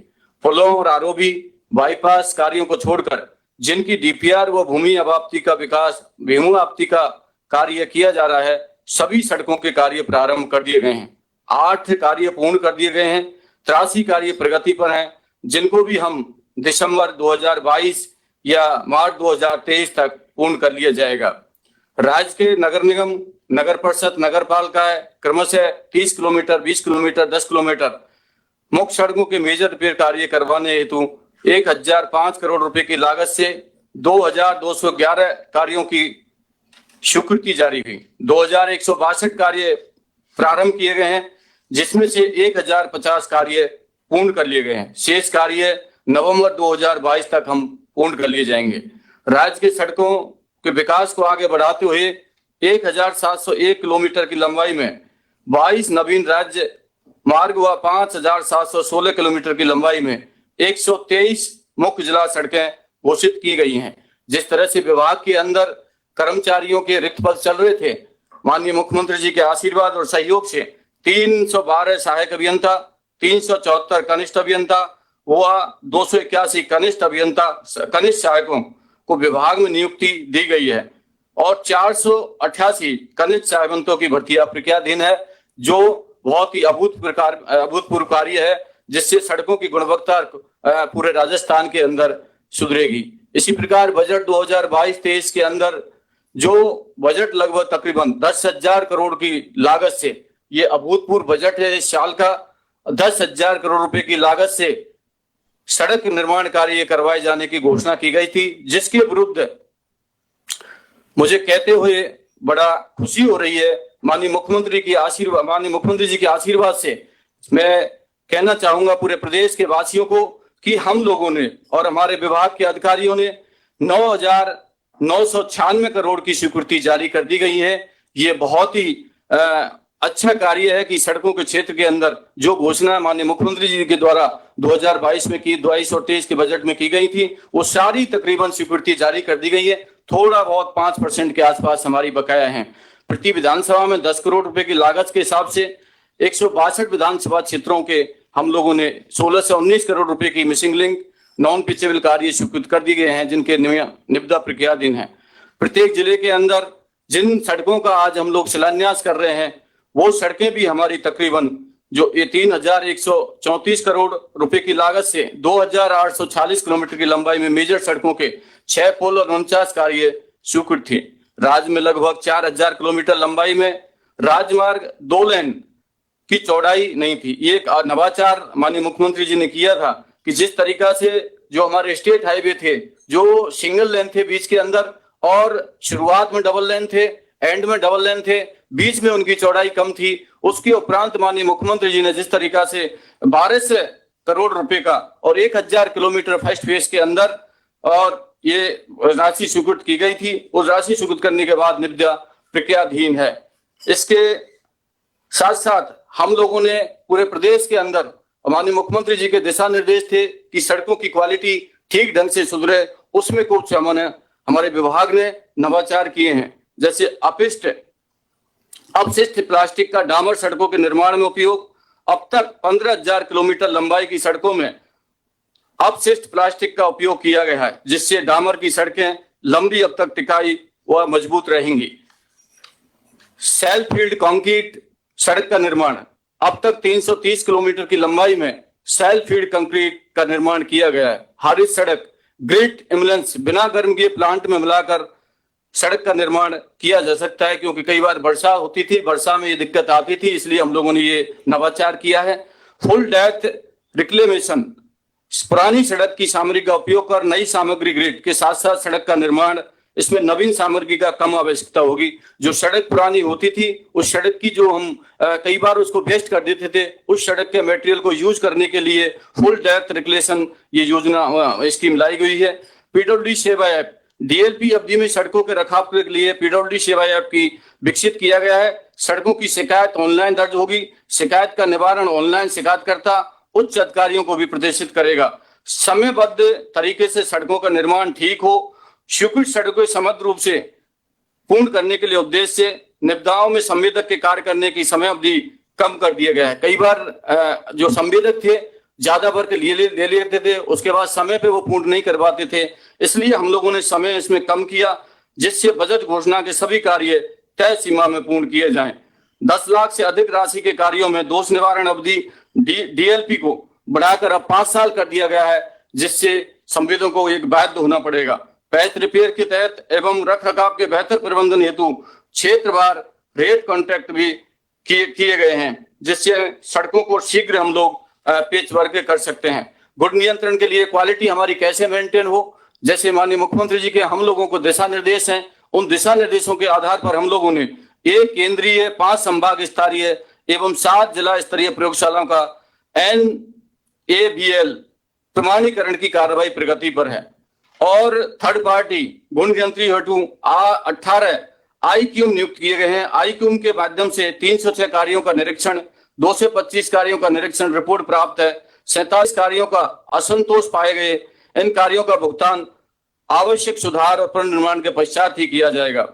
पुलों और आरओबी बाईपास कार्यों को छोड़कर जिनकी डीपीआर व भूमि अबाप्ति का कार्य किया जा रहा है, सभी सड़कों के कार्य प्रारंभ कर दिए गए हैं। 8 कार्य पूर्ण कर दिए गए हैं, 83 कार्य प्रगति पर हैं, जिनको भी हम दिसंबर 2022 या मार्च 2023 तक पूर्ण कर लिया जाएगा। राज्य के नगर निगम, नगर परिषद, नगर पालिका क्रमशः 30 किलोमीटर, 20 किलोमीटर, 10 किलोमीटर मुख्य सड़कों के मेजर रिपेयर कार्य करवाने हेतु 1,005 करोड़ रुपए की लागत से 2,211 कार्यों की स्वीकृति जारी हुई। 2,162 कार्य प्रारंभ किए गए हैं, जिसमें से 1,050 कार्य पूर्ण कर लिए गए हैं। शेष कार्य नवंबर 2022 तक हम पूर्ण कर लिए जाएंगे। राज्य के सड़कों के विकास को आगे बढ़ाते हुए 1,701 किलोमीटर की लंबाई में 22 नवीन राज्य मार्ग व 5,716 किलोमीटर की लंबाई में 123 मुख्य जिला सड़कें घोषित की गई हैं। जिस तरह से विभाग के अंदर कर्मचारियों के रिक्त पद चल रहे थे, माननीय मुख्यमंत्री जी के आशीर्वाद और सहयोग से 312 सहायक अभियंता, 374 कनिष्ठ अभियंता व 281 कनिष्ठ सहायकों को विभाग में नियुक्ति दी गई है और 488 कनिष्ठ सहायकों की भर्ती प्रक्रियाधीन है, जो बहुत ही अभूतपूर्व कार्य है, जिससे सड़कों की गुणवत्ता पूरे राजस्थान के अंदर सुधरेगी। इसी प्रकार बजट 2022-23 के अंदर जो बजट लगभग तकरीबन 10,000 करोड़ की लागत से, ये अभूतपूर्व बजट है इस साल का, 10,000 करोड़ रुपए की लागत से सड़क निर्माण कार्य करवाए जाने की घोषणा की गई थी, जिसके विरुद्ध मुझे कहते हुए बड़ा खुशी हो रही है। माननीय मुख्यमंत्री जी के आशीर्वाद से मैं कहना चाहूंगा पूरे प्रदेश के वासियों को कि हम लोगों ने और हमारे विभाग के अधिकारियों ने 9,996 करोड़ की स्वीकृति जारी कर दी गई है। ये बहुत ही अच्छा कार्य है कि सड़कों के क्षेत्र के अंदर जो घोषणा माननीय मुख्यमंत्री जी के द्वारा 2022 में की, 22 और 23 के बजट में की गई थी, वो सारी तकरीबन स्वीकृति जारी कर दी गई है। थोड़ा बहुत 5% के आसपास हमारी बकाया है। प्रति विधानसभा में 10 करोड़ रुपए की लागत के हिसाब से 162 विधानसभा क्षेत्रों के हम लोगों ने 16 से 19 करोड़ रुपए की मिसिंग लिंक नॉन पिचेबल कार्य स्वीकृत कर दिए गए हैं, जिनके निविदा प्रक्रियाधीन है। प्रत्येक जिले के अंदर जिन सड़कों का आज हम लोग शिलान्यास कर रहे हैं, वो सड़कें भी हमारी तकरीबन जो ये 3,134 करोड़ रुपए की लागत से 2,840 किलोमीटर की लंबाई में मेजर सड़कों के 6 पोल और 49 कार्य स्वीकृत थे। राज्य में लगभग 4,000 किलोमीटर लंबाई में राजमार्ग 2 लेन की चौड़ाई नहीं थी। ये एक नवाचार माननीय मुख्यमंत्री जी ने किया था कि जिस तरीका से जो हमारे स्टेट हाईवे थे, जो सिंगल लेन थे बीच के अंदर, और शुरुआत में डबल लेन थे, एंड में डबल लेन थे, बीच में उनकी चौड़ाई कम थी। उसके उपरांत माननीय मुख्यमंत्री जी ने जिस तरीका से 12 करोड़ रुपए का और 1,000 किलोमीटर फर्स्ट फेज के अंदर और ये राशि स्वीकृत की गई थी, उस राशि स्वीकृत करने के बाद निविदा प्रक्रियाधीन है। इसके साथ साथ हम लोगों ने पूरे प्रदेश के अंदर माननीय मुख्यमंत्री जी के दिशा निर्देश थे कि सड़कों की क्वालिटी ठीक ढंग से सुधरे, उसमें कुछ हमारे विभाग ने नवाचार किए हैं। जैसे अपशिष्ट प्लास्टिक का डामर सड़कों के निर्माण में उपयोग। अब तक 15,000 किलोमीटर लंबाई की सड़कों में अपशिष्ट प्लास्टिक का उपयोग किया गया है, जिससे डामर की सड़कें लंबी अब तक टिकाई व मजबूत रहेंगी। सेल्फ फील्ड कंक्रीट सड़क का निर्माण। अब तक 330 किलोमीटर की लंबाई में सेल्फ फील्ड कंक्रीट का निर्माण किया गया है। हरित सड़क ग्रिड एम्बुलेंस बिना गर्मकीय प्लांट में मिलाकर सड़क का निर्माण किया जा सकता है, क्योंकि कई बार वर्षा होती थी, वर्षा में ये दिक्कत आती थी, इसलिए हम लोगों ने ये नवाचार किया है। फुल डेप्थ रिक्लेमेशन, पुरानी सड़क की सामग्री का उपयोग कर नई सामग्री ग्रिड के साथ साथ सड़क का निर्माण। इसमें नवीन सामग्री का कम आवश्यकता होगी। जो सड़क पुरानी होती थी, उस सड़क की जो हम कई बार उसको वेस्ट कर देते थे, उस सड़क के मटेरियल को यूज करने के लिए फुल डेप्थ रिक्लेमेशन ये योजना स्कीम लाई गई है। पीडब्ल्यूडी सेवा ऐप, डीएलपी अवधि में सड़कों के रखरखाव के लिए पीडब्ल्यूडी सेवा ऐप की विकसित किया गया है। सड़कों की शिकायत ऑनलाइन दर्ज होगी। शिकायत का निवारण ऑनलाइन शिकायतकर्ता उच्च अधिकारियों को भी प्रदर्शित करेगा। समयबद्ध तरीके से सड़कों का निर्माण ठीक हो। स्वीकृत सड़कों समग्र रूप से पूर्ण करने के लिए उद्देश्य से निविदाओं में संवेदक के कार्य करने की समय अवधि कम कर दिया गया है। कई बार जो संवेदक थे ज्यादा वर्क ले लेते थे, उसके बाद समय पे वो पूर्ण नहीं करवाते थे, इसलिए हम लोगों ने समय इसमें कम किया, जिससे बजट घोषणा के सभी कार्य तय सीमा में पूर्ण किए जाएं। 10 लाख से अधिक राशि के कार्यों में दोष निवारण अवधि डीएलपी को बढ़ाकर अब 5 साल कर दिया गया है, जिससे संवेदकों को एक बाध्य होना पड़ेगा। पैच रिपेयर के तहत एवं रखरखाव के बेहतर प्रबंधन हेतु क्षेत्रवार रेट कॉन्ट्रैक्ट भी किए गए हैं, जिससे सड़कों को शीघ्र हम लोग पेच वर्क कर सकते हैं। गुण नियंत्रण के लिए क्वालिटी हमारी कैसे मेंटेन हो, जैसे माननीय मुख्यमंत्री जी के हम लोगों को दिशा निर्देश हैं, उन दिशा निर्देशों के आधार पर हम लोगों ने 1 केंद्रीय, 5 संभाग स्तरीय एवं 7 जिला स्तरीय प्रयोगशालाओं का NABL प्रमाणीकरण की कार्रवाई प्रगति पर है। और थर्ड पार्टी गुण नियंत्रण हेतु 18 IQM नियुक्त किए गए हैं। IQM के माध्यम से 306 कार्यों का निरीक्षण, 225 कार्यों का निरीक्षण रिपोर्ट प्राप्त है। 47 कार्यों का असंतोष पाए गए। इन कार्यों का भुगतान आवश्यक सुधार और पुनर्निर्माण के पश्चात ही किया जाएगा।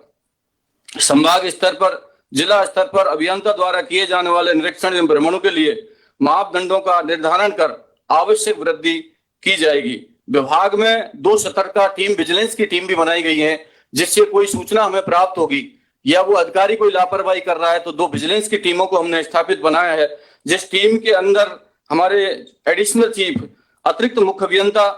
संभाग स्तर पर, जिला स्तर पर अभियंता द्वारा किए जाने वाले निरीक्षण एवं भ्रमणों के लिए मापदंडों का निर्धारण कर आवश्यक वृद्धि की जाएगी। विभाग में 2 सतर्कता टीम, विजिलेंस की टीम भी बनाई गई है, जिससे कोई सूचना हमें प्राप्त होगी या वो अधिकारी कोई लापरवाही कर रहा है तो 2 विजिलेंस की टीमों को हमने स्थापित बनाया है, जिस टीम के अंदर हमारे एडिशनल चीफ, अतिरिक्त मुख्य अभियंता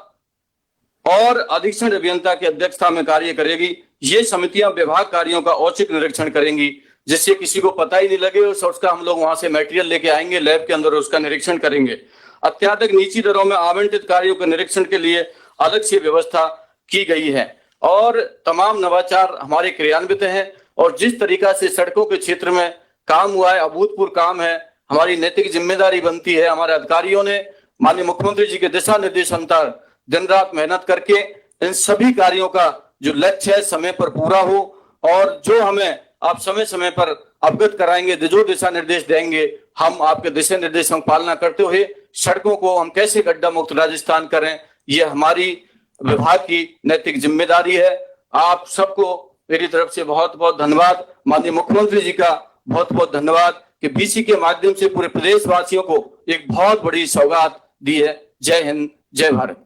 और अधीक्षण अभियंता की अध्यक्षता में कार्य करेगी। ये समितियां विभाग कार्यों का औचक निरीक्षण करेंगी, जिससे किसी को पता ही नहीं लगे और उसका हम लोग वहां से मटेरियल लेके आएंगे लैब के अंदर, उसका निरीक्षण करेंगे। अत्यधिक नीची दरों में आवंटित कार्यों के निरीक्षण के लिए अलग से व्यवस्था की गई है और तमाम नवाचार हमारे क्रियान्वित हैं। और जिस तरीका से सड़कों के क्षेत्र में काम हुआ है, अभूतपूर्व काम है, हमारी नैतिक जिम्मेदारी बनती है। हमारे अधिकारियों ने माननीय मुख्यमंत्री जी के दिशा निर्देश अनुसार दिन रात मेहनत करके इन सभी कार्यों का जो लक्ष्य है समय पर पूरा हो, और जो हमें आप समय समय पर अवगत कराएंगे, जो दिशा निर्देश देंगे, हम आपके दिशा निर्देशों की पालना करते हुए सड़कों को हम कैसे गड्ढा मुक्त राजस्थान करें, ये हमारी विभाग की नैतिक जिम्मेदारी है। आप सबको मेरी तरफ से बहुत बहुत धन्यवाद। माननीय मुख्यमंत्री जी का बहुत बहुत धन्यवाद कि बीसी के माध्यम से पूरे प्रदेश वासियों को एक बहुत बड़ी सौगात दी है। जय हिंद, जय भारत।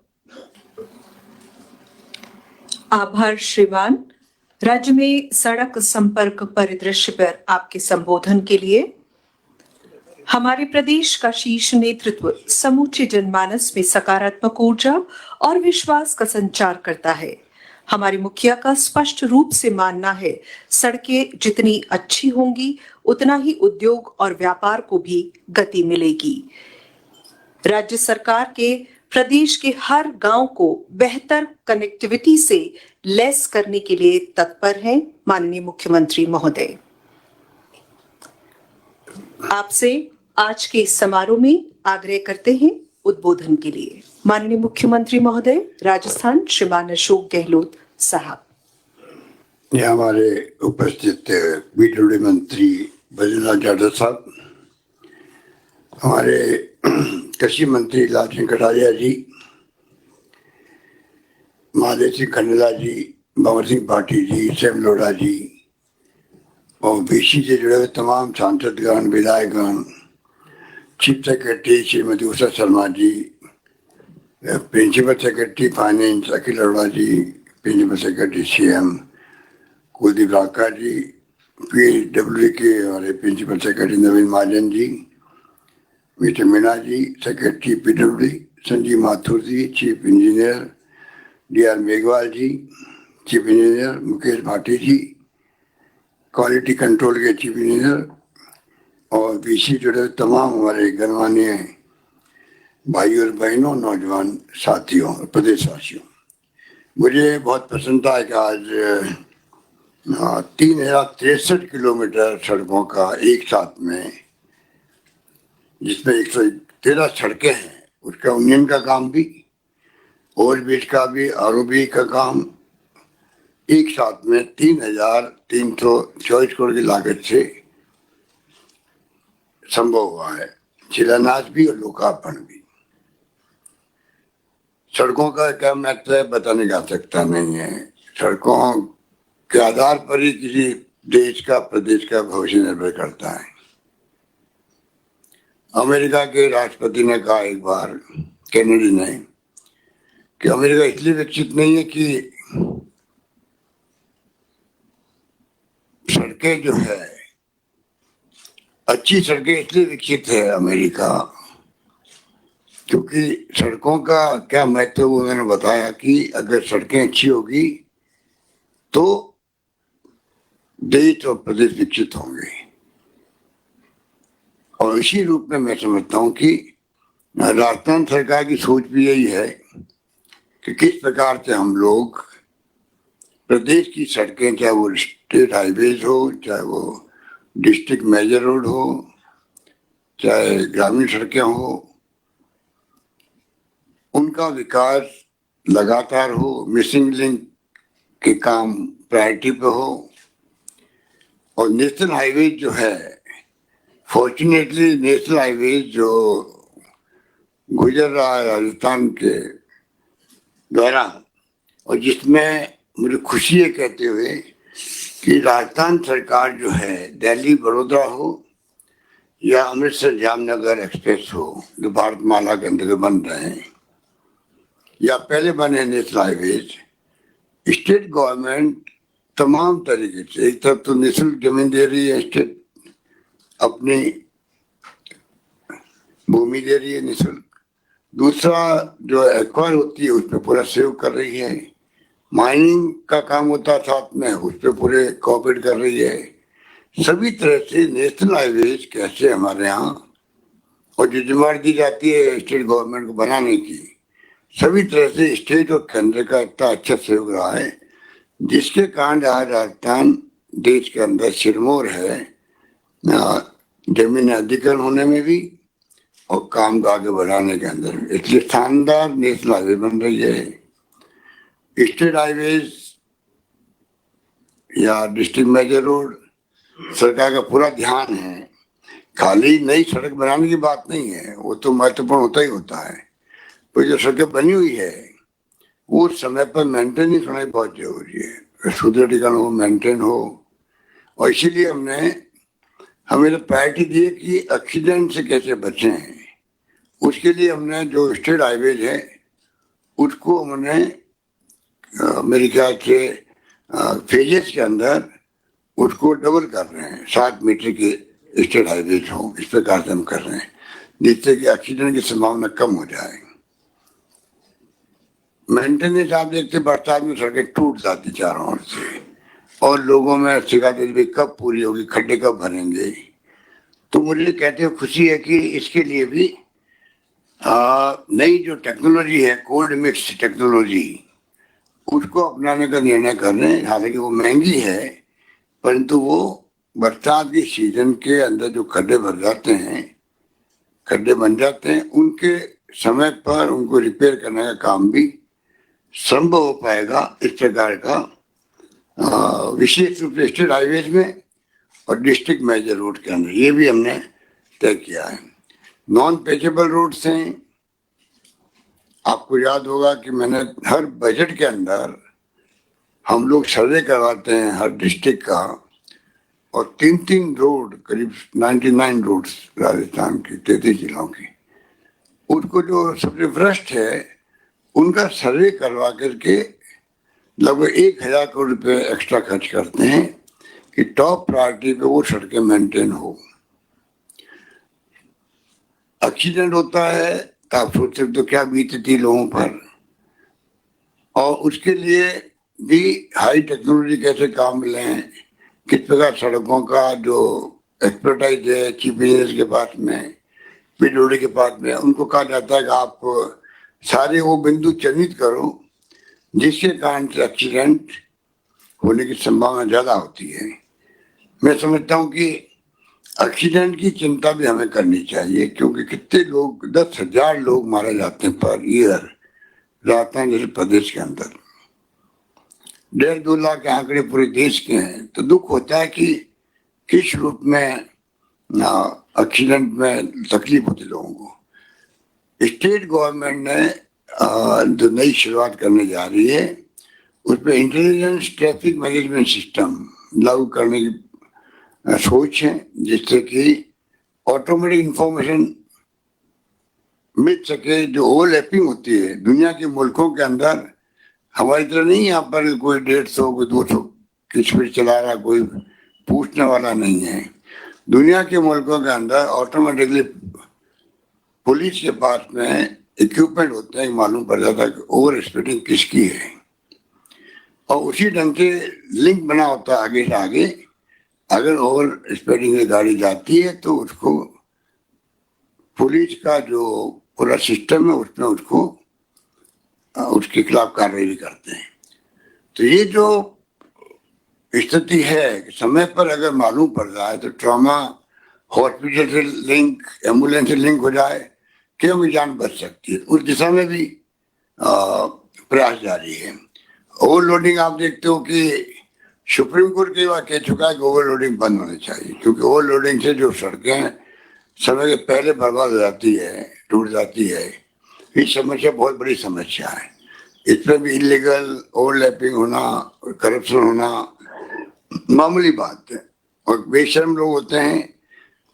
आभार श्रीमान। राज्य में सड़क संपर्क परिदृश्य पर आपके संबोधन के लिए हमारे प्रदेश का शीर्ष नेतृत्व समूचे जनमानस में सकारात्मक ऊर्जा और विश्वास का संचार करता है। हमारे मुखिया का स्पष्ट रूप से मानना है, सड़कें जितनी अच्छी होंगी उतना ही उद्योग और व्यापार को भी गति मिलेगी। राज्य सरकार के प्रदेश के हर गांव को बेहतर कनेक्टिविटी से लैस करने के लिए तत्पर हैं माननीय मुख्यमंत्री महोदय। आपसे आज के इस समारोह में आग्रह करते हैं उद्बोधन के लिए माननीय मुख्यमंत्री महोदय राजस्थान श्रीमान अशोक गहलोत साहब। ये हमारे उपस्थित बीडब्ल्यू मंत्री बद्रीनाथ जाटव साहब, हमारे कृषि मंत्री लाल सिंह कटारिया जी, महादेव सिंह खंडेला जी, भंवर सिंह भाटी जी, सैम लोढ़ा जी और बीसी से जुड़े हुए तमाम सांसदगण, विधायकगण, chief secretary Shrimati Usha Sharma ji, principal secretary finance Akhil Arora जी, प्रिंसिपल सेक्रेटरी सीएम कुलदीप राका जी, पीडब्ल्यू के हमारे प्रिंसिपल सेक्रेटरी नवीन Mahajan ji, mister Meena ji, secretary PW Sanjeev Mathur जी, चीफ इंजीनियर डीआर मेघवाल जी, चीफ इंजीनियर मुकेश भाटी जी, क्वालिटी कंट्रोल के चीफ इंजीनियर और बीसी जुड़े तमाम हमारे गणमान्य भाई और बहनों, नौजवान साथियों, प्रदेशवासियों, मुझे बहुत प्रसन्नता है कि आज 3063 किलोमीटर सड़कों का एक साथ में, जिसमें 113 सड़कें हैं, उसका उन्नयन का काम भी, ओवरब्रिज का भी, आरओबी का काम एक साथ में 3324 करोड़ की लागत से संभव हुआ है। शिलान्यास भी और लोकार्पण भी। सड़कों का क्या महत्व है बताने का आवश्यकता नहीं है। सड़कों के आधार पर ही किसी देश का, प्रदेश का भविष्य निर्भर करता है। अमेरिका के राष्ट्रपति ने कहा एक बार, केनेडी ने, कि अमेरिका इसलिए विकसित नहीं है कि सड़कें जो है, अच्छी सड़कें इसलिए विकसित है अमेरिका क्योंकि सड़कों का क्या महत्व उन्होंने बताया कि अगर सड़कें अच्छी होगी तो देश और प्रदेश विकसित होंगे। और इसी रूप में मैं समझता हूँ कि राजस्थान सरकार की सोच भी यही है कि किस प्रकार से हम लोग प्रदेश की सड़कें, चाहे वो स्टेट हाईवेज हो, चाहे वो डिस्ट्रिक्ट मेजर रोड हो, चाहे ग्रामीण सड़कें हो, उनका विकास लगातार हो, मिसिंग लिंक के काम प्रायोरिटी पे हो। और नेशनल हाईवेज जो है, फॉर्चुनेटली नेशनल हाईवेज जो गुजर रहा है राजस्थान के द्वारा, और जिसमें मुझे खुशी है कहते हुए कि राजस्थान सरकार जो है, दिल्ली बड़ौदा हो या अमृतसर जामनगर एक्सप्रेस हो, जो भारतमाला के अंतर्गत बन रहे हैं या पहले बने नेशनल हाईवेज, स्टेट गवर्नमेंट तमाम तरीके से, एक तरफ तो निःशुल्क जमीन दे रही है, स्टेट अपनी भूमि दे रही है निःशुल्क, दूसरा जो एक्वायर होती है उस पर पूरा सेव कर रही है, माइनिंग का काम होता है साथ में, उस पर पूरे कोऑपरेट कर रही है। सभी तरह से नेशनल हाईवेज कैसे हमारे यहाँ और जो जिम्मेदारी दी जाती है स्टेट गवर्नमेंट को बनाने की, सभी तरह से स्टेट और केंद्र का इतना अच्छा सहयोग रहा है, जिसके कारण आज राजस्थान देश के अंदर सिरमौर है जमीन अधिग्रहण होने में भी और काम को आगे बढ़ाने के अंदर। इसलिए शानदार नेशनल हाईवे बन रही है। स्टेट हाईवेज या डिस्ट्रिक्ट मेजर रोड सरकार का पूरा ध्यान है। खाली नई सड़क बनाने की बात नहीं है, वो तो महत्वपूर्ण होता ही होता है, पर जो सड़कें बनी हुई है वो समय पर मेंटेनेंस होना बहुत जरूरी है, सुदृढ़ीकरण हो, मेंटेन हो। और इसीलिए हमें तो प्रायोरिटी दी है कि एक्सीडेंट से कैसे बचें। उसके लिए हमने जो स्टेट हाईवेज है उसको हमने मेरे ख्याल से फेजेस के अंदर उसको डबल कर रहे हैं, 60 मीटर के स्टेट हाईवेज हो, इस प्रकार से हम कर रहे हैं, जिससे कि एक्सीडेंट की संभावना कम हो जाए। मेंटेनेंस आप देखते बरसात में सड़कें टूट जाती चारों ओर से और लोगों में शिकायत भी कब पूरी होगी, खड्डे कब भरेंगे। तो मुझे कहते हुए खुशी है कि इसके लिए भी नई जो टेक्नोलॉजी है, कोल्ड मिक्स टेक्नोलॉजी, उसको अपनाने का निर्णय कर रहे हैं। हालांकि वो महंगी है, परंतु वो बरसात की सीजन के अंदर जो खड्डे भर जाते हैं, खड्डे बन जाते हैं, उनके समय पर उनको रिपेयर करने का काम भी संभव हो पाएगा। इस प्रकार का विशेष रूप से स्टेट हाईवेज में और डिस्ट्रिक्ट मेजर रोड के अंदर ये भी हमने तय किया है। नॉन पेचेबल रोड्स हैं, आपको याद होगा कि मैंने हर बजट के अंदर हम लोग सर्वे करवाते हैं हर डिस्ट्रिक्ट का, और 3-3 रोड, करीब 99 रोड्स राजस्थान की 33 जिलों की, उनको जो सबसे भ्रष्ट है उनका सर्वे करवा करके लगभग 1000 करोड़ रुपए एक्स्ट्रा खर्च करते हैं कि टॉप प्रायोरिटी पे वो सड़कें मेंटेन हो। एक्सीडेंट होता है तो आप सोच सकते हो क्या बीतती लोगों पर, और उसके लिए भी हाई टेक्नोलॉजी कैसे काम लें, किस प्रकार सड़कों का जो एक्सपर्टाइज है चीफ इंजीनियर के पास में, पीडब्ल्यूडी के पास में, उनको कहा जाता है कि आप सारे वो बिंदु चिन्हित करो जिसके कारण से एक्सीडेंट होने की संभावना ज्यादा होती है। मैं समझता हूँ कि एक्सीडेंट की चिंता भी हमें करनी चाहिए, क्योंकि कितने लोग, 10,000 लोग मारे जाते हैं पर ईयर राजस्थान जैसे प्रदेश के अंदर। 1.5-2 लाख के आंकड़े पूरे देश के हैं। तो दुख होता है कि किस रूप में एक्सीडेंट में तकलीफ होती लोगों को। स्टेट गवर्नमेंट ने जो नई शुरुआत करने जा रही है उसमें इंटेलिजेंस ट्रैफिक मैनेजमेंट सिस्टम लागू करने की सोच है, जिससे कि ऑटोमेटिक इंफॉर्मेशन मिल सके। जो ओवरलैपिंग होती है दुनिया के मुल्कों के अंदर, हमारी तरह नहीं, यहाँ पर कोई 150 कोई 200 की स्पीड चला रहा, कोई पूछने वाला नहीं है। दुनिया के मुल्कों के अंदर ऑटोमेटिकली पुलिस के पास में इक्विपमेंट होते हैं, मालूम पड़ जाता है कि ओवर स्पीडिंग किसकी है, और उसी ढंग से लिंक बना होता है आगे से आगे। अगर ओवर स्पीडिंग में गाड़ी जाती है तो उसको पुलिस का जो पूरा सिस्टम है उसमें उसको उसके खिलाफ कार्रवाई भी करते हैं। तो ये जो स्थिति है, समय पर अगर मालूम पड़ जाए तो ट्रॉमा हॉस्पिटल से लिंक, एम्बुलेंस से लिंक हो जाए, क्यों की जान बच सकती है। उस दिशा में भी प्रयास जारी है। ओवरलोडिंग आप देखते हो कि सुप्रीम कोर्ट कई बार कह चुका है कि ओवरलोडिंग बंद होनी चाहिए, क्योंकि ओवरलोडिंग से जो सड़कें समय के पहले बर्बाद हो जाती है, टूट जाती है, ये समस्या बहुत बड़ी समस्या है। इसमें भी इलीगल ओवरलैपिंग होना, करप्शन होना मामूली बात है, और बेशर्म लोग होते हैं,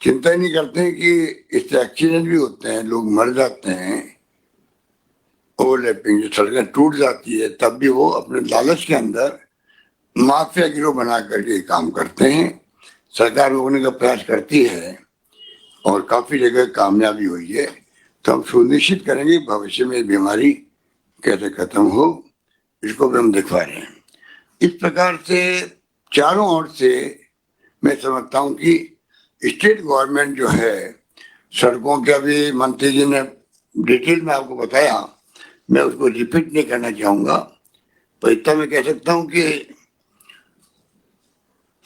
चिंता ही नहीं करते हैं कि इससे एक्सीडेंट भी होते हैं, लोग मर जाते हैं। ओवरलैपिंग जो सड़कें टूट जाती है तब भी वो अपने लालच के अंदर माफिया गिरोह बना करके काम करते हैं। सरकार रोकने का प्रयास करती है और काफी जगह कामयाबी हुई है। तो हम सुनिश्चित करेंगे भविष्य में बीमारी कैसे खत्म हो, इसको भी हम दिखवा रहे हैं। इस प्रकार से चारों ओर से मैं समझता हूँ कि स्टेट गवर्नमेंट जो है सड़कों के, अभी मंत्री जी ने डिटेल में आपको बताया, मैं उसको रिपीट नहीं करना चाहूंगा, पर इतना मैं कह सकता हूँ कि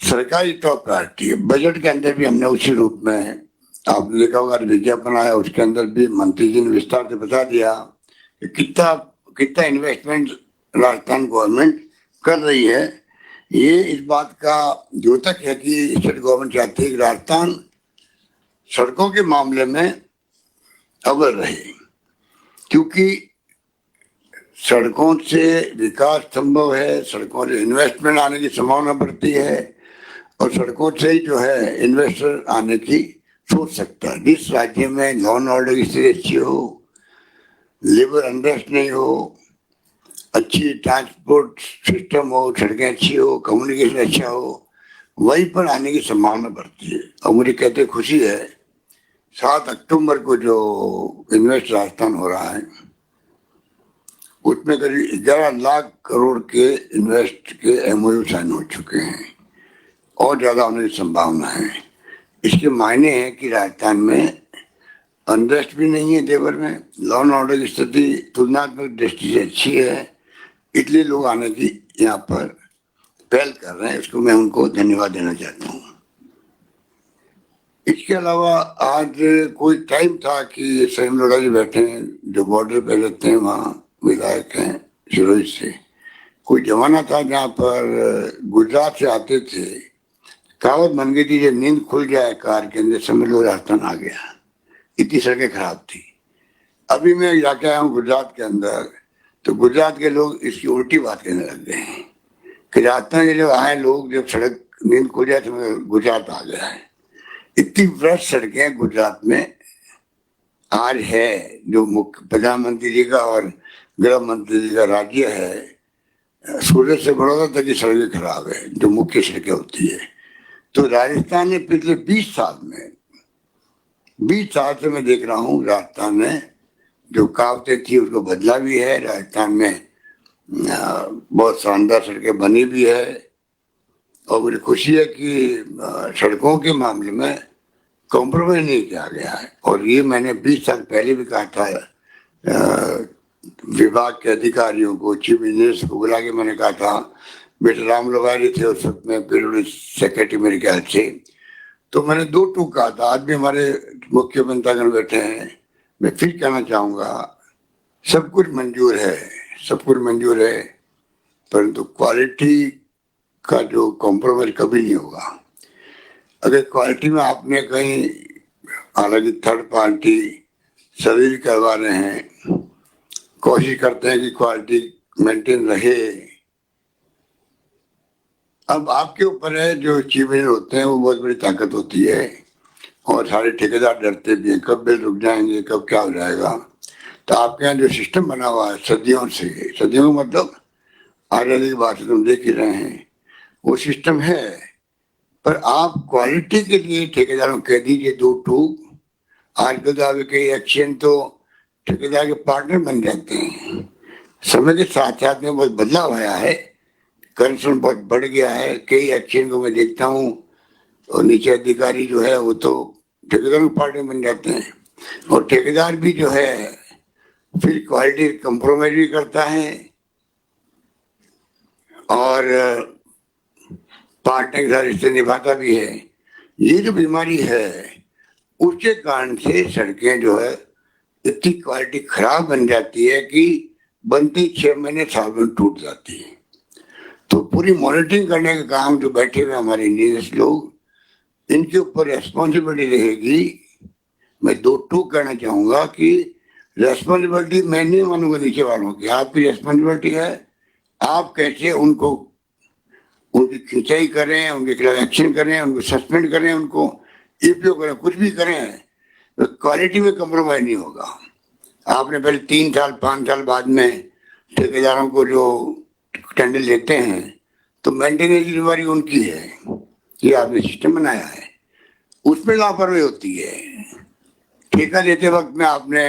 सरकारी टॉप प्रायोरिटी है। बजट के अंदर भी हमने उसी रूप में, आपने देखा होगा विज्ञापन आया, उसके अंदर भी मंत्री जी ने विस्तार से बता दिया कि कितना इन्वेस्टमेंट राजस्थान गवर्नमेंट कर रही है। ये इस बात का द्योतक है कि स्टेट गवर्नमेंट चाहती है कि राजस्थान सड़कों के मामले में अव्वल रहे, क्योंकि सड़कों से विकास संभव है, सड़कों से इन्वेस्टमेंट आने की संभावना बढ़ती है, और सड़कों से ही जो है इन्वेस्टर आने की सोच सकता है। जिस राज्य में लॉ एंड ऑर्डर की स्थिति अच्छी हो, लेबर अनरेस्ट नहीं हो, अच्छी ट्रांसपोर्ट सिस्टम हो, सड़कें अच्छी हो, कम्युनिकेशन अच्छा हो, वहीं पर आने की संभावना बढ़ती है। और मुझे कहते खुशी है 7 अक्टूबर को जो इन्वेस्ट राजस्थान हो रहा है उसमें करीब 11 लाख करोड़ के इन्वेस्ट के एमओयू साइन हो चुके हैं और ज्यादा होने की संभावना है। इसके मायने हैं कि राजस्थान में अनरेस्ट भी नहीं है, देवर में लॉ एंड ऑर्डर की स्थिति तुलनात्मक दृष्टि से अच्छी है, इसलिए लोग आने की यहाँ पर पहल कर रहे हैं। इसको मैं उनको धन्यवाद देना चाहता हूँ। इसके अलावा आज कोई टाइम था कि सैम लोढ़ा जी बैठे हैं जो बॉर्डर पे रहते हैं, वहाँ विधायक हैं सिरोही से। कोई जमाना था जहाँ पर गुजरात से आते थे, कहावत बन गई थी जब नींद खुल जाए कार के अंदर समझ लो राजस्थान आ गया, इतनी सड़कें खराब थी। अभी मैं जाके आया हूँ गुजरात के अंदर, तो गुजरात के लोग इसकी उल्टी बात कहने लग गए हैं कि राजस्थान के जब आए लोग, जब सड़क नींद खुल जाए तो गुजरात आ गया है। इतनी भ्रष्ट सड़कें गुजरात में आज है, जो मुख्य प्रधानमंत्री जी का और गृह मंत्री जी का राज्य है। सूरत से बड़ौदा तक की सड़कें खराब है, जो मुख्य सड़कें होती है। तो राजस्थान ने पिछले 20 साल से मैं देख रहा हूँ, राजस्थान में जो कहावतें थी उसको बदला भी है। राजस्थान में बहुत शानदार सड़कें बनी भी है, और मुझे खुशी है कि सड़कों के मामले में कॉम्प्रोमाइज नहीं किया गया है। और ये मैंने 20 साल पहले भी कहा था, विभाग के अधिकारियों को, चीफ इंजीनियर को बुला के मैंने कहा था, बेटे राम लोहारी थे उस वक्त में पीडब्ल्यूडी सेक्रेटरी मेरे ख्याल से, तो मैंने 2 टूक कहा था। आज भी हमारे मुख्य मंत्रीगण बैठे हैं, मैं फिर कहना चाहूंगा, सब कुछ मंजूर है, सब कुछ मंजूर है, परंतु क्वालिटी का जो कॉम्प्रोमाइज कभी नहीं होगा। अगर क्वालिटी में आपने कहीं, हालांकि थर्ड पार्टी सर्वे करवा रहे हैं, कोशिश करते हैं कि क्वालिटी मेंटेन रहे। अब आपके ऊपर है, जो चीफ इंजीनियर होते हैं वो बहुत बड़ी ताकत होती है, और सारे ठेकेदार डरते भी हैं कब बिल रुक जाएंगे, कब क्या हो जाएगा। तो आपके यहाँ जो सिस्टम बना हुआ है सदियों से, सदियों का मतलब आजादी की बात तुम देख ही रहे हैं, वो सिस्टम है। पर आप क्वालिटी के लिए ठेकेदारों को कह दीजिए 2 टूक, आजकल तो आपके कई एक्शन तो ठेकेदार के पार्टनर बन जाते हैं। समय के साथ साथ में बहुत बदलाव आया है, करप्शन बहुत बढ़ गया है। कई एक्शन को मैं देखता हूँ और नीचे अधिकारी जो है वो तो ठेकेदारों के पार्टनर बन जाते हैं, और ठेकेदार भी जो है फिर क्वालिटी कंप्रोमाइज भी करता है और पार्टनर के साथ रिश्ते निभाता भी है। ये जो बीमारी है उसके कारण से सड़कें जो है इतनी क्वालिटी खराब बन जाती है कि बनती 6 महीने साल में टूट जाती है। तो पूरी मॉनिटरिंग करने का काम जो बैठे हुए हमारे इंजीनियर्स लोग, इनके ऊपर रेस्पॉन्सिबिलिटी रहेगी। मैं 2 टूक कहना चाहूंगा कि रेस्पॉन्सिबिलिटी मैं नहीं मानूंगा नीचे वालों की, आपकी रेस्पॉन्सिबिलिटी है। आप कैसे उनको, उनकी खिंचाई करें, उनके खिलाफ एक्शन करें, उनको सस्पेंड करें, उनको ईपीओ करें, कुछ भी करें, तो क्वालिटी में कम्प्रोमाइज नहीं होगा। आपने पहले 3 साल 5 साल बाद में ठेकेदारों को जो टेंडर लेते हैं तो मेंटेनेंस की जिम्मेदारी उनकी है, ये आपने सिस्टम बनाया है, उसमें लापरवाही होती है। ठेका देते वक्त में आपने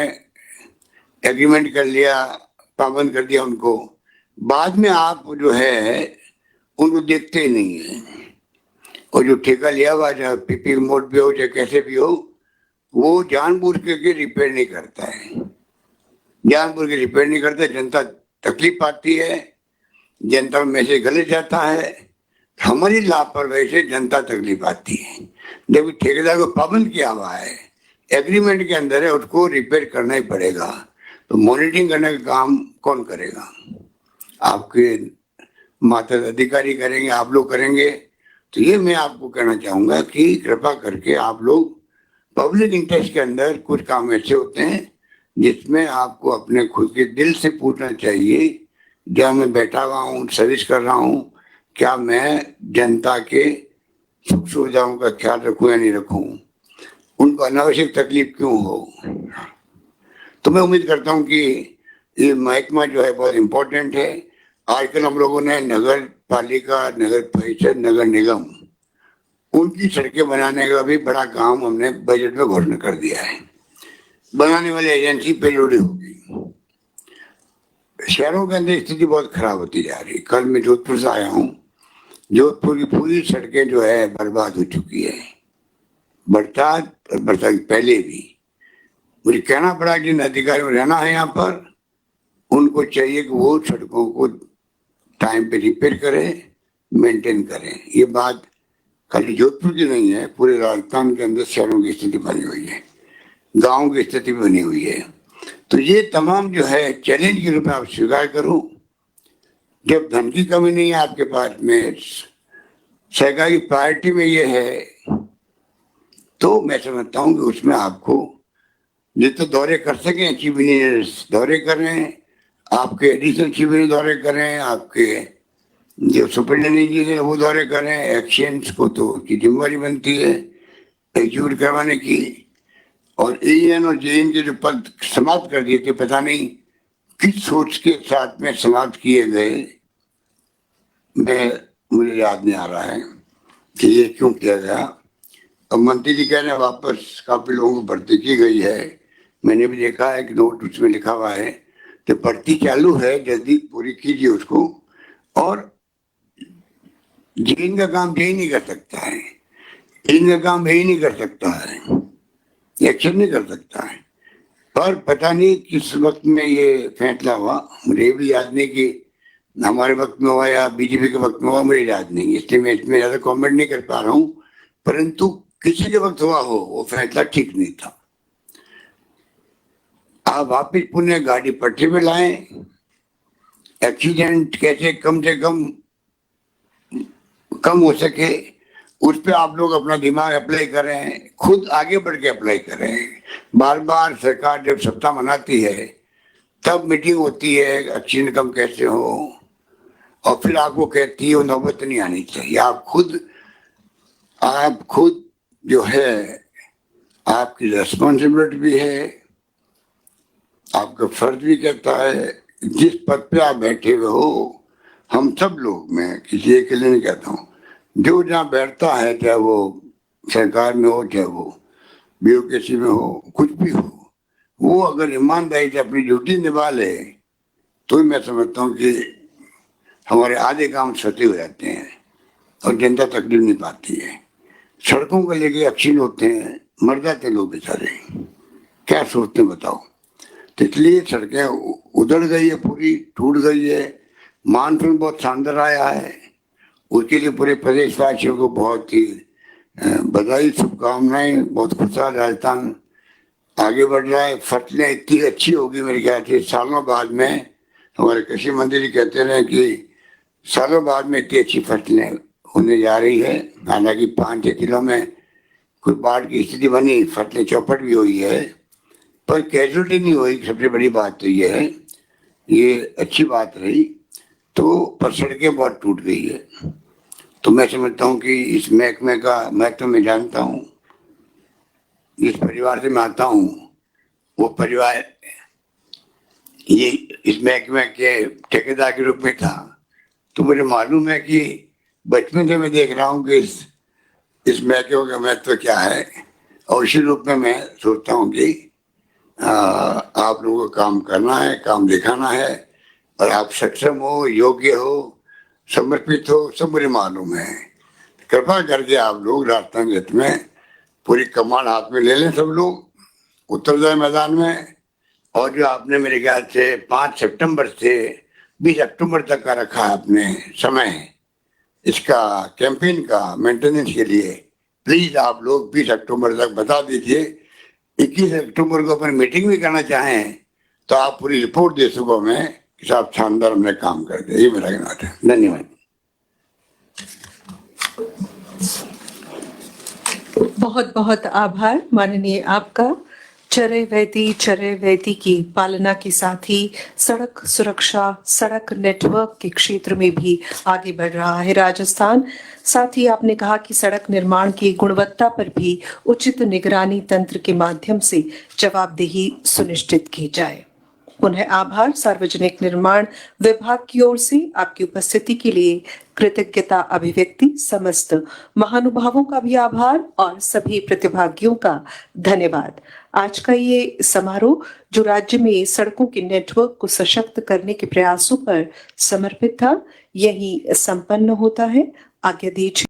एग्रीमेंट कर लिया, पाबंद कर दिया उनको, बाद में आप जो है उनको देखते ही नहीं है। और जो ठेका लिया हुआ चाहे पीपी मोड पे हो चाहे कैसे भी हो, वो जानबूझ के रिपेयर नहीं करता है, जानबूझ के रिपेयर नहीं करता। जनता तकलीफ पाती है, जनता में से गलत जाता है, हमारी लापरवाही से जनता तकलीफ आती है। जब ठेकेदार को पाबंद किया हुआ है, एग्रीमेंट के अंदर है, उसको रिपेयर करना ही पड़ेगा, तो मॉनिटरिंग करने का काम कौन करेगा? आपके माता अधिकारी करेंगे, आप लोग करेंगे। तो ये मैं आपको कहना चाहूंगा कि कृपा करके आप लोग, पब्लिक इंटरेस्ट के अंदर कुछ काम ऐसे होते हैं जिसमें आपको अपने खुद के दिल से पूछना चाहिए, जहाँ मैं बैठा हुआ हूँ, सर्विस कर रहा हूँ, क्या मैं जनता के सुख सुविधाओं का ख्याल रखूं या नहीं रखूं, उनको अनावश्यक तकलीफ क्यों हो। तो मैं उम्मीद करता हूं कि ये महकमा जो है बहुत इम्पोर्टेंट है। आजकल हम लोगों ने नगर पालिका, नगर परिषद, नगर निगम, उनकी सड़कें बनाने का भी बड़ा काम हमने बजट में घोषणा कर दिया है। बनाने वाली एजेंसी पे जुड़ी होगी। शहरों के अंदर स्थिति बहुत खराब होती जा रही है। कल मैं जोधपुर से आया हूँ, जोधपुर की पूरी सड़कें जो है बर्बाद हो चुकी है, बरसात पहले भी। मुझे कहना पड़ा जिन अधिकारियों को रहना है यहाँ पर, उनको चाहिए कि वो सड़कों को टाइम पे रिपेयर करें, मेंटेन करें। ये बात खाली जोधपुर की नहीं है, पूरे राजस्थान के अंदर शहरों की स्थिति बनी हुई है, गाँव की स्थिति बनी हुई है। तो ये तमाम जो है चैलेंज के रूप में आप स्वीकार करो। जब धन की कमी नहीं है आपके पास में, सरकार की प्रायोरिटी में ये है, तो मैं समझता हूँ कि उसमें आपको जितने दौरे कर सकें, चीफ इंजीनियर्स दौरे करें, आपके एडिशनल चीफ इंजीनियर दौरे करें, आपके जो सुपरिटेंडेंट इंजीनियर वो दौरे करें। एक्शंस को तो की जिम्मेवारी बनती है एग्जीक्यूट करवाने की। और एएन और जेएन के जो पद समाप्त कर दिए थे, पता नहीं किस सोच के साथ में समाप्त किए गए, मुझे याद नहीं आ रहा है कि ये क्यों किया गया। अब मंत्री जी कह रहे हैं वापस काफी लोगों को भर्ती की गई है, मैंने भी देखा है कि नोट उसमें लिखा हुआ है, तो भर्ती चालू है, जल्दी पूरी कीजिए उसको। और जेएन का काम जेएन नहीं कर सकता है, इनका काम यही नहीं कर सकता है, एक्शन नहीं कर सकता है। पर पता नहीं किस वक्त में ये फैसला हुआ, मुझे भी याद नहीं कि हमारे वक्त में हुआ या बीजेपी के वक्त में हुआ, मुझे याद नहीं, इसलिए मैं इसमें ज्यादा कमेंट नहीं कर पा रहा हूँ। परंतु किसी के वक्त हुआ हो, वो फैसला ठीक नहीं था। आप वापिस पुनः गाड़ी पटरी पे लाएं, एक्सीडेंट कैसे कम से कम हो सके, उस पर आप लोग अपना दिमाग अप्लाई करें, खुद आगे बढ़ के अप्लाई करें। बार बार सरकार जब सत्ता मनाती है तब मीटिंग होती है एक्सीडेंट कम कैसे हो, और फिर आपको कहती है वो नौबत नहीं आनी चाहिए। आप खुद जो है, आपकी रिस्पॉन्सिबिलिटी भी है, आपका फर्ज भी कहता है। जिस पद पे आप बैठे हुए हो, हम सब लोग, मैं किसी एक के लिए नहीं कहता हूँ, जो जहाँ बैठता है, चाहे वो सरकार में हो, चाहे वो ब्यूरोक्रेसी में हो, कुछ भी हो, वो अगर ईमानदारी से अपनी ड्यूटी निभा ले तो मैं समझता हूँ कि हमारे आधे काम सती हो जाते हैं और जनता तकलीफ नहीं पाती है। सड़कों को लेके एक्सीडेंट होते हैं, मर जाते लोग बेचारे, क्या सोचते हैं बताओ। तो इसलिए सड़कें उधड़ गई है, पूरी टूट गई है। मानसून बहुत शानदार आया है, उसके लिए पूरे प्रदेशवासियों को बहुत ही बधाई, शुभकामनाएं। बहुत खुशहाल राजस्थान आगे बढ़ रहा है। फसलें इतनी अच्छी होगी मेरे ख्याल से सालों बाद में, हमारे कृषि मंत्री जी कहते रहे कि सालों बाद में इतनी अच्छी फसलें होने जा रही है। हालांकि 5-6 किलो में कुछ बाढ़ की स्थिति बनी, फसलें चौपट भी हुई है, पर कैजुअलिटी नहीं हुई। सबसे बड़ी बात तो ये है, ये अच्छी बात रही। तो पर सड़कें बहुत टूट गई है। तो मैं समझता हूँ कि इस महकमे का महत्व मैं जानता हूँ, जिस परिवार से मैं आता हूँ वो परिवार ये इस महकमे के ठेकेदार के रूप में था। तो मुझे मालूम है कि बचपन से मैं देख रहा हूँ कि इस महकमे का महत्व क्या है। और इसी रूप में मैं सोचता हूँ कि आप लोगों को काम करना है, काम दिखाना है, और आप सक्षम हो, योग्य हो, समर्पित हो, सब मुझे मालूम है। कृपा करके आप लोग राजस्थान हित में पूरी कमान हाथ में ले लें सब लोग, उतर जाए मैदान में। और जो आपने मेरे ख्याल से 5 सितंबर से 20 अक्टूबर तक का रखा है आपने समय इसका कैंपेन का मेंटेनेंस के लिए, प्लीज आप लोग 20 अक्टूबर तक बता दीजिए। 21 अक्टूबर को अपन मीटिंग भी करना चाहें तो आप पूरी रिपोर्ट दे सको मैं कि साहब शानदार हमने काम कर दिया। ये मेरा कहना है। धन्यवाद। बहुत बहुत आभार माननीय आपका। चरय वैती की पालना के साथ ही सड़क सुरक्षा, सड़क नेटवर्क के क्षेत्र में भी आगे बढ़ रहा है राजस्थान। साथ ही आपने कहा कि सड़क निर्माण की गुणवत्ता पर भी उचित निगरानी तंत्र के माध्यम से जवाबदेही सुनिश्चित की जाए। पुनः आभार सार्वजनिक निर्माण विभाग की ओर से आपकी उपस्थिति के लिए कृतज्ञता अभिव्यक्ति। समस्त महानुभावों का भी आभार और सभी प्रतिभागियों का धन्यवाद। आज का ये समारोह जो राज्य में सड़कों के नेटवर्क को सशक्त करने के प्रयासों पर समर्पित था, यही संपन्न होता है। आज्ञा दीजिए।